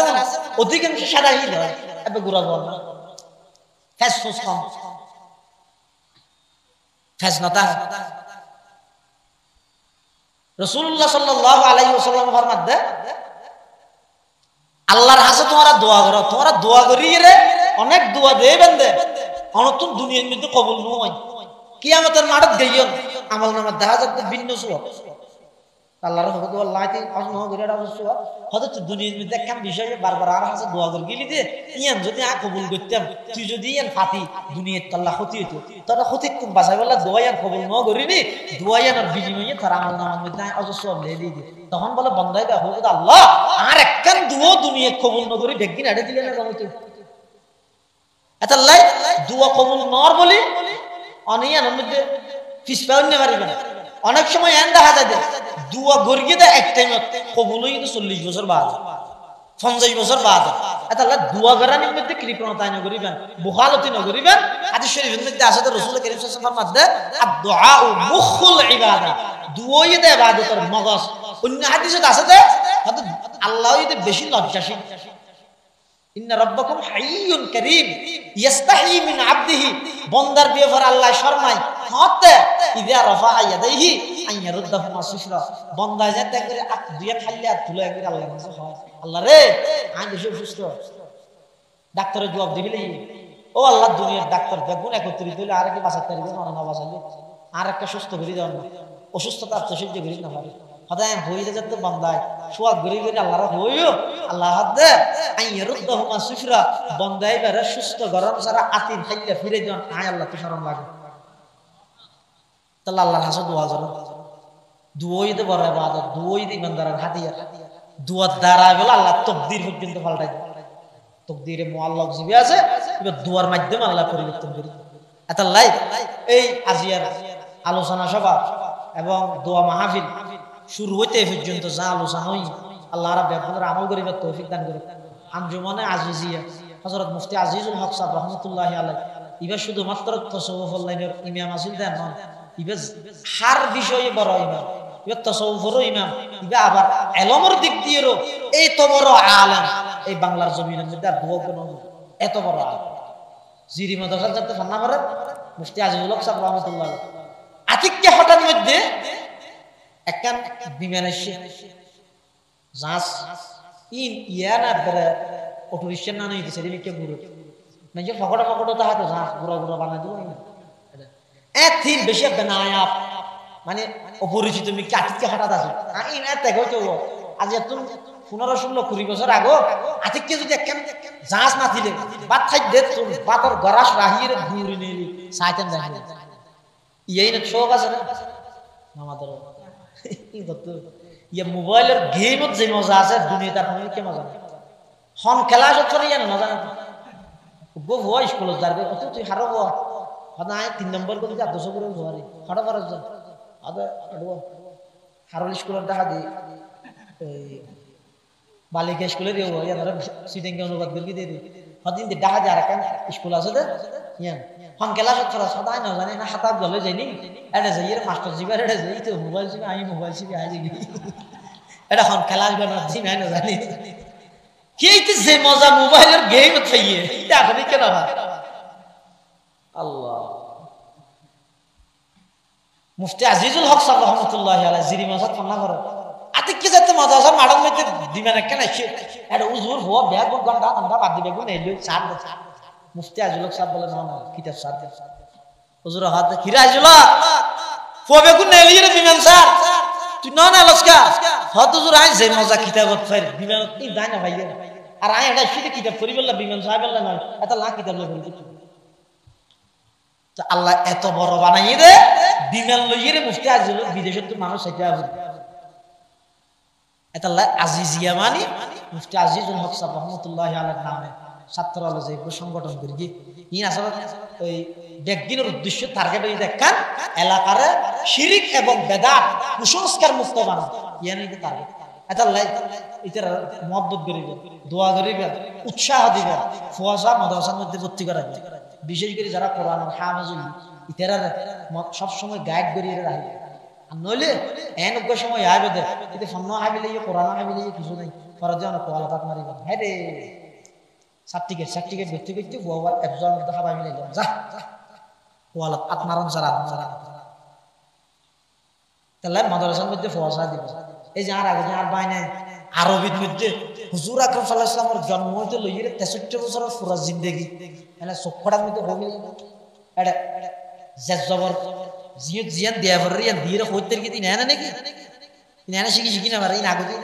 অধিকাংশ সাদা সিধা হয় এবে গুরা বল না ফেসফুস কম ফেসনাতা রাসূলুল্লাহ সাল্লাল্লাহু আলাইহি ওয়াসাল্লাম ফরমাতে আল্লাহর কাছে তোমরা দোয়া করি রে অনেক দোয়া দেই বান্দে অনতুন দুনিয়ার মধ্যে কবুল নয় কিয়ামতের মাঠে গইয়ন আমল নামা দেখা যাবে ভিন্ন সওয়াব আল্লাহর হুকুম আল্লাহ তি আসন করে অবশ্য হয়তো দুনিয়ার মধ্যে একখান বিষয় বারবার আর হাসে দোয়া করে গেলি যে ইয়ান যদি আ কবুল করতাম তুই যদি ইয়ান ফাতি দুনিয়ার আল্লাহ ক্ষতি হইতো তাহলে ক্ষতি তুমি বাঁচাই বললা দোয়া ইয়ান কবুল ন করিনি দোয়া ইয়ানোর বিনিময়ে তার আমল নামার মধ্যে অজস্র লেগে দিয়ে তখন বলে বন্ধাই দেখো আল্লাহ আর একখান দুও দুনিয়ার কবুল ন করি দেখদিন এটা দিলে না জমতে এটা লাই দোয়া কবুল নর বলি অনিয়ানোর মধ্যে ফিসপাও নিতে পারিবে না অনেক সময় এন দেখা যায় দুয়া গড়িয়ে দেয় এক টাইম কবুল কিন্তু 40 বছর বাদ 50 বছর বাদ এটা দুয়া গড়ানির মধ্যে কৃপণতা নগরিবেন বুখালতি নগরিবেন হাদিস শরীফের মধ্যে আছে রাসূল কারীম সাল্লাল্লাহু আলাইহি ওয়াসাল্লাম মধ্যে আদ-দুআ মুখুল ইবাদা দুয়াই দে ইবাদতের মগজ অন্য হাদিসে আছে যে আল্লাহ ইতে বেশি লজ্জাশীল ইন্না রাব্বাকুম হাইয়ুন কারীম ইস্তাহি মিন আবদিহি বান্দার ব্যাপারে আল্লাহ শরমায় হতে ইযা রাফা ইয়াদাইহি আন ইয়ারুদ্দাহুমা সুফরা বান্দা যাতে করে দুইয়া খাইলে আর তুলে করে আল্লাহর কাছে হয় আল্লাহ রে আমি বেশি অসুস্থ ডাক্তারের জবাব দিবিলে ও আল্লাহ দুনিয়ার ডাক্তার দেখুন একত্রিত হইলে আর কি বাঁচাতে পারবে না বাঁচালে আর একটা সুস্থ করে দাও না অসুস্থতা আর তো সহ্য করি না পারে হদায় হইলে যাতে বান্দায় সোয়াগ গরি গরি আল্লাহর হইও আল্লাহ হাদে আইয়ারুদ্দাহুমা সুফরা বান্দায় বেরে সুস্থ গরম সারা আতিন খাইলে ফিরে যান আয় আল্লাহ তো শরম লাগে তাহলে আল্লাহর কাছে দোয়া করো দুয়াই দে বড় ইবাদত দুয়াই দে ইমানদারের হাতিয়ার দুয়ার দ্বারা বলে আল্লাহ তাকদীর পর্যন্ত পাল্টাই তাকদীরে মুআল্লাক জিবি আছে এবার দুয়ার মাধ্যমে আল্লাহ পরিবর্তন করে এটা লাই এই আজিয়ার আলোচনা সভা এবং দোয়া মাহফিল শুরু হইতে পর্যন্ত যা আলোচনা হই আল্লাহ রাব্বুল আলামিন আমল করিবার তৌফিক দান করে আঞ্জুমানে আজিজিয়া হযরত মুফতি আজিজুল হক সাহেব রাহমাতুল্লাহি আলাইহি ইবা শুধুমাত্র তাসাউফ লাইনের ইমাম আসিল দেন নন ইবা হার বিষয়ে বড় ইমাম ইবা তাসাউফেরও ইমাম ইবা আবার ইলমের দিক দিয়েও এই তো বড় আলেম এই বাংলার জমিনের মধ্যে আর দুয়া কোন এত বড় আলেম জিরি মাদ্রাসার যাতে ফান্না করে মুফতি আজিজুল হক সাহেব রাহমাতুল্লাহি আলাইহি আতিককে হঠাৎ মধ্যে একখান বিমান এসে জাস ইন ইয়ানা বড় অটোরিকশা না নিতে সেদিন কে গুরু মানে ফকড়া ফকড়া তা হাতে জাস গুড়া গুড়া বানাই দিও এ থিন বেশি বানায়াপ মানে অপরিচিত মি কাটিকে হঠাৎ আছে আই না তেগো তো আজ এত 15-16 বছর আগে আতিককে যদি একখান জাস না দিলে বাত খাই দে বাতর গরাস রাহির ঘুরি নেলি সাইতেন দেখে এই না শোক আছে না আমাদের ইয়ে মোবাইলের গেমত যে মজা আছে দুনিয়াতে আর কোনো কি মজা নেই হন খেলা চলে জানো মজা না গো হওয়া স্কুলত যাবে অত তুই হারো হওয়া হদায় 3 নম্বর করে যা 200 করে হওয়ারে হারো পারো যা আদা আডো হারো স্কুলত দেখা দি এই বালিকা স্কুলে দিও ইয়া ধর সিটিং কে অনুবাদ করে দিয়ে দি হদিন দি দেখা যায় কেন স্কুল আছে দে ইয়া হন খেলা চলে সদায় না জানি না হাতাব গলে যায়নি এটা যাইয়ের মাস্টার জিবার এটা যাই তো মোবাইল জিবি আমি মোবাইল জিবি আই যাই এটা হন খেলা আসবে না জিম না জানি কি যে মজা মোবাইলের গেম খাইয়ে এটা এখন কেন হয় আল্লাহ মুফতি আজিজুল হক সাহেব রাহমাতুল্লাহি আলাইহি জিরি মাসাত ফান্না করে আতিককে যাতে মজা আছে মাডার মধ্যে দিবেন কেন আছে এটা উজুর হওয়া ব্যাগ ঘন্টা ঘন্টা বাদ দিবে কোন এলো চার মুফতি আজিজুল হক সাহেব বলে না কিতাব সাথ হুজুর হাত কিরা আজিজুল ফবে কোন এলি রে বিমান স্যার তুই না না লস্কা হত হুজুর আই যে মজা কিতাবত ফাইর বিমান কি জানি না ভাই আর আই এটা শুধু কিতাব পড়ি বললা বিমান সাহেব বললা না এটা লা কিতাব লই বলি তো আল্লাহ এত বড় বানাইয়ে দে বিমান লইয়ে রে মুফতি আজিজুল বিদেশের তো মানুষ এটা আছে এটা আল্লাহ আজিজিয়া মানে মুফতি আজিজুল হক সাহেব রাহমাতুল্লাহি আলাইহি নামে ছাত্র আলো যে সংগঠন করি কি ইন আসলে ওই ব্যক্তির উদ্দেশ্য টার্গেট হই দেখান এলাকার শিরিক এবং বেদাত কুসংস্কার মুক্ত বানানো ইয়ানি কি টার্গেট এটা লাই ইতার মহব্বত করিবে দোয়া করিবে উৎসাহ দিবে ফুয়াসা মাদ্রাসার মধ্যে ভর্তি করাবে বিশেষ করে যারা কোরআনের হাফেজ ইতারা সব সময় গাইড করিয়ে রাখবে আর নইলে এন উগ্র সময় আইবে দে এতে ফন্ন আইবে কোরআন আইবে কিছু নাই ফরজান কোয়ালাত মারিবা হ্যাঁ রে সার্টিফিকেট ব্যক্তি ব্যক্তি গোয়ার একজন দেখা পাই মিলে যা ওয়ালাত আত্মারণ সারা তাহলে মাদ্রাসার মধ্যে ফওয়াসা দিব এই যে আর আগে আর বাই নাই আরবির মধ্যে হুজুর আকরাম সাল্লাল্লাহু আলাইহি ওয়াসাল্লামের জন্ম হইতে লইয়ে 63 বছরের পুরো জিন্দেগি মানে সবকটার মধ্যে হবে এটা জবর জিয়ত জিয়ান দেয়াবরিয়ান ধীরে হইতে কি দিন না নাকি এনে শিখি না পারে আগতে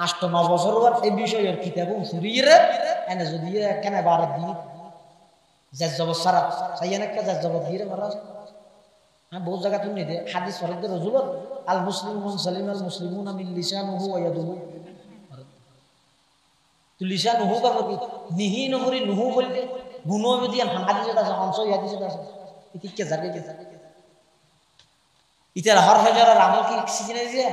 8-9 বছর এই বিষয়ের কিতাব ফুরিয়ে এনে যদি কেন 12 দিন জাজ্জবত সারা সাইয়েন একটা জাজ্জবত দিয়ে মারা হ্যাঁ বহু জায়গা তুমি দে হাদিস ফরদ রাসূল আল মুসলিমুন সালিম আল মুসলিমুনা মিন লিসানিহি ওয়া ইয়াদিহি তো লিসানুহু বা নিহি নহরি নহু বলতে গুণ যদি হাদিস আছে অংশ হাদিস আছে এটি কে জাগে ইতার হর হাজার আমল কি সিজনে দিয়ে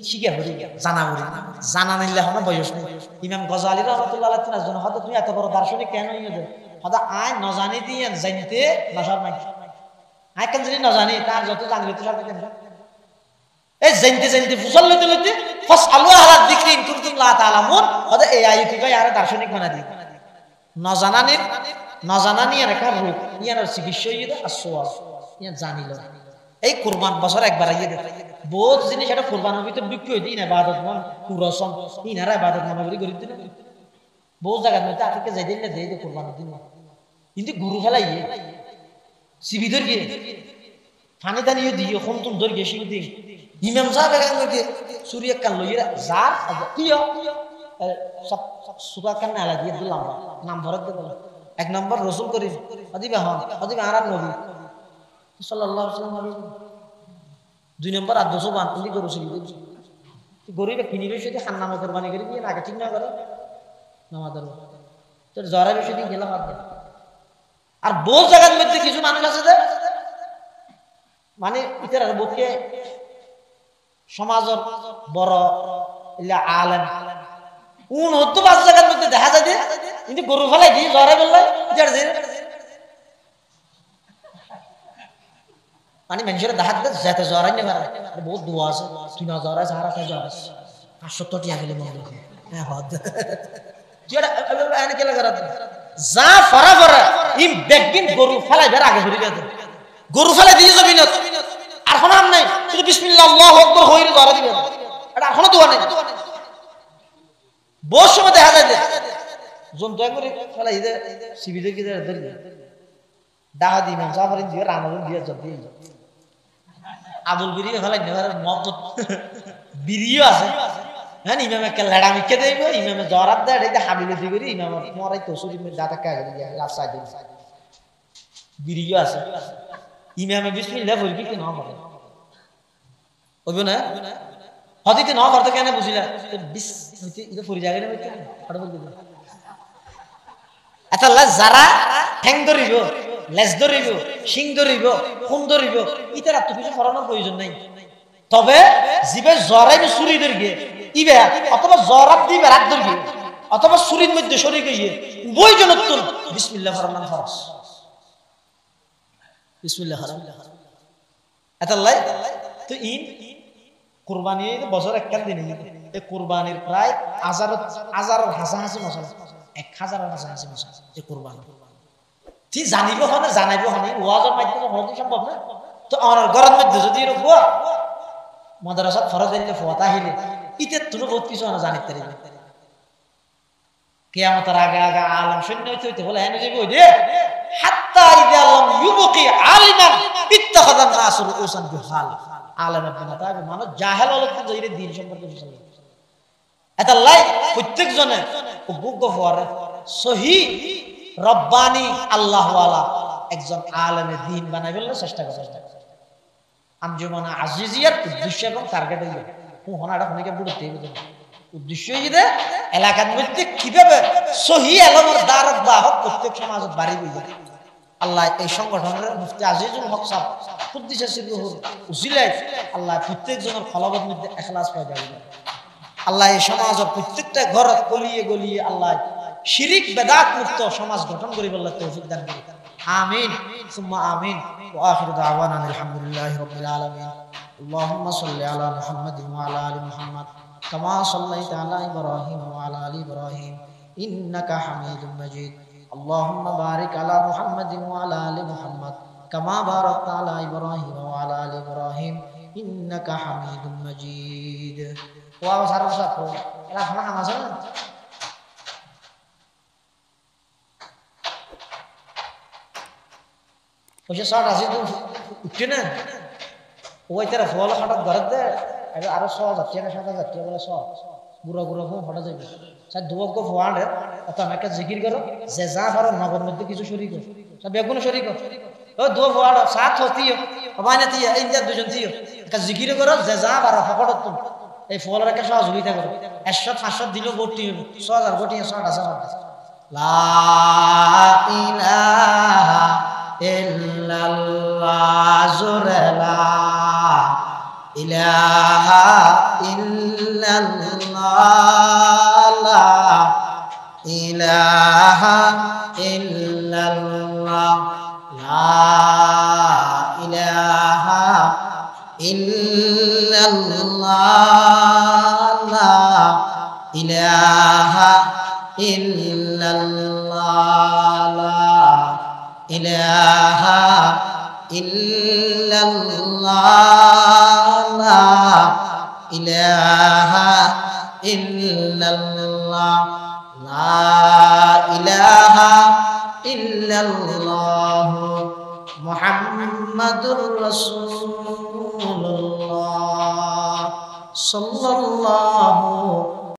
শিখে হরি জানা হরি জানা নিলে হবে বয়স নেই ইমাম গজালি রহমাতুল্লাহ আলাইহি তাআলা হয়তো তুমি এত বড় দার্শনিক কেন হইছো হয়তো আয় ন জানি দিয়ে জানতে নসার নাই আয় কেন জানি ন জানি তার যত জানলে তো সব কেন এই জানতে ফুসল লইতে ফাসআলু আলা যিকরি ইন কুনতুম লা তাআলামুন হয়তো এই আয়াতি ভাই আর দার্শনিক বানা দি ন জানানি আর একটা রূপ ইয়ার চিকিৎসা ইয়ে আসওয়াল ইয়া জানিল এই কুরবান বছর একবার আইয়ে দে বহুত জিনিস এটা কুরবানের ভিতর বিক্রি হইতে না ইবাদত মান কুরসম ইনারা ইবাদত নামাবরি করি দিন বহুত জায়গা মধ্যে আজকে যাই দিন না দেই দে কুরবানের দিন কিন্তু গুরু ফেলাইয়ে সিবি ধর গিয়ে পানি দানিয়ে দিও কোন তুম ধর গিয়ে সিবি দিই ইমাম সাহেব এখানে সূর্য কাল লইরা জার কিও সব সুরা কান আলা দিয়ে দিলাম নাম ভরত দে বল এক নম্বর রাসূল করিম আদিবা হন আদিবা আরাম নবী সাল্লাল্লাহু আলাইহি ওয়াসাল্লাম দুই নম্বর আদর্শ বান্ধবী গরু ছিল গরিবে কিনিবে সেটা খান্নামা কোরবানি করে দিয়ে আগে ঠিক না করে নামাদের তোর জরা বেশি দিন গেলাম আর বহু জায়গার মধ্যে কিছু মানুষ আছে যে মানে ইতার বুকে সমাজের বড় আলেম হতো 5 জায়গার মধ্যে দেখা যায় কিন্তু গরু ফেলাই দিয়ে জরা বললে মানে মানুষের দেখাত যেতে জ্বরাই নেই পারে বহুত দোয়া আছে 3000 আছে আর 1000 আছে 500 টিয়া গেলে মনে হয় হ্যাঁ হদ যেটা এনে কেলা করা যা ফরা ইম বেগিন গরু ফেলাই বের আগে ঘুরে গেছে গরু ফেলাই দিয়ে যাবি না আর কোনো নাম নাই শুধু বিসমিল্লাহ আল্লাহু আকবার হইরে জ্বরা দিবে এটা এখনো দোয়া নেই বহুত সময় দেখা যায় যে জন্তু একবারে ফেলাই দে সিবিদে কি ধরে দাহা দি ইমাম সাহেব দিয়ে রামাজুন দিয়ে জব্দি আবুল বিরিয়ে ফেলাই নেবার মহব্বত বিরিও আছে হ্যাঁ ইমামে কে লড়ামি কে দেব ইমামে জরাত দেয় এটা হাবিলে দি করি ইমাম মরাই তো শরীর মে দাতা কা গলি রাস্তা দি বিরিও আছে ইমামে বিসমিল্লাহ বলবি কি না বলে হইব না হদিতে না করতে কেন বুঝিলা বিস হইতে এটা পরি জায়গা না হইতে ফটো বলবি আচ্ছা যারা ঠ্যাং ধরিব লেজ ধরিব শিং ধরিব খুন ধরিব ইতার তো কিছু ফরানোর প্রয়োজন নাই তবে জিবে জরাইবে চুরি ধরবে ইবে অথবা জরাব দিবে রাত ধরবে অথবা চুরির মধ্যে সরে গিয়ে উভয় জনত্ব বিসমিল্লাহ ফরমান ফরজ বিসমিল্লাহ হারাম আতাল্লাহ তো ইন কুরবানি বছর একখান দিন এই কুরবানির প্রায় হাজার হাসাহাসি মশলা 1000 হাসাহাসি মশলা এই কুরবানি ঠিক জানিব হনে জানাইব হনে ওয়াজের মাধ্যমে হতে সম্ভব না তো আমার ঘরের মধ্যে যদি রব মাদ্রাসাত ফরজ দিলে ফতা হিলে ইতে তুমি বহুত কিছু না জানিতে পারবে কিয়ামতের আগে আলেম শূন্য হইতে বলে এনে যাবে ওই দে হাত্তা ইদা আল্লাহ ইউবকি আলিমান ইত্তাখাযান নাস রুউসান বিহাল আলেম না তাবে মানুষ জাহেল হলে তো জয়রে দিন সম্পর্কে বুঝে এটা লাই প্রত্যেক জনে বুক গফার সহি রব্বানি আল্লাহ ওয়ালা একজন আলেমে দ্বীন বানাইবার চেষ্টা করে আঞ্জুমানা আজিজিয়ার উদ্দেশ্য এবং টার্গেট হইল হনাটা হনিকে বুঝতে হবে উদ্দেশ্য হইছে এলাকার মধ্যে কিভাবে সহি আলেমের দারক বাহক প্রত্যেক সমাজত বাড়ি হইবে আল্লাহ এই সংগঠনের মুফতি আজিজুল হক সাহেব কুদ্দিসা সিররুহুর উসিলায় আল্লাহ প্রত্যেক জনের ফলবত মধ্যে ইখলাস পাওয়া যাবে আল্লাহ এই সমাজের প্রত্যেকটা ঘর গলিয়ে গলিয়ে আল্লাহ শিরিক বেদাত মুক্ত সমাজ গঠন করি বললে তৌফিক দান করি আমিন সুম্মা আমিন ওয়া আখিরু দাওয়ানা আলহামদুলিল্লাহি রাব্বিল আলামিন আল্লাহুম্মা সাল্লি আলা মুহাম্মাদিন ওয়া আলা আলি মুহাম্মাদ কামা সাল্লাইতা আলা ইব্রাহিম ওয়া আলা আলি ইব্রাহিম ইন্নাকা হামিদুম মাজিদ আল্লাহুম্মা বারিক আলা মুহাম্মাদিন ওয়া আলা আলি মুহাম্মাদ কামা বারাকতা আলা ইব্রাহিম ওয়া আলা আলি ইব্রাহিম ইন্নাকা হামিদুম মাজিদ ওয়া সারা সাথে এরা খানা নামাজ না ওই যে শর্ট আছে তো উঠে না ওই তারা ফল হঠাৎ ঘরে দে আরো 6,000 টাকা 7,000 টাকা বলে গুড়া গুড়া ফোন হঠাৎ যাবে স্যার দুবগ্য ফোয়ান অত আমাকে জিকির করো যে যা পারো নগর মধ্যে কিছু শরীর কর সব বেগুন শরীর কর ও দু ফোয়াড় সাত হতিও হবাইনা তিও এই যে দুজন তিও একটা জিকির করো যে যা পারো সকল তুমি এই ফলের একটা সহযোগিতা করো 100-500 দিলেও ভর্তি হবে 6,000 ভর্তি 6,000 লা ইলাহা ইল্লাল্লাহ জুরলা ইলাহা ইল্লাল্লাহ লা ইলাহা ইল্লাল্লাহ লা ইলাহা ইল্লাল্লাহ লা ইলাহা ইল্লাল্লাহ লা ইলাহা ইল্লাল্লাহ লা ইলাহা ইল্লাল্লাহ লা ইলাহা ইল্লাল্লাহ মুহাম্মাদুর রাসূলুল্লাহ সাল্লাল্লাহু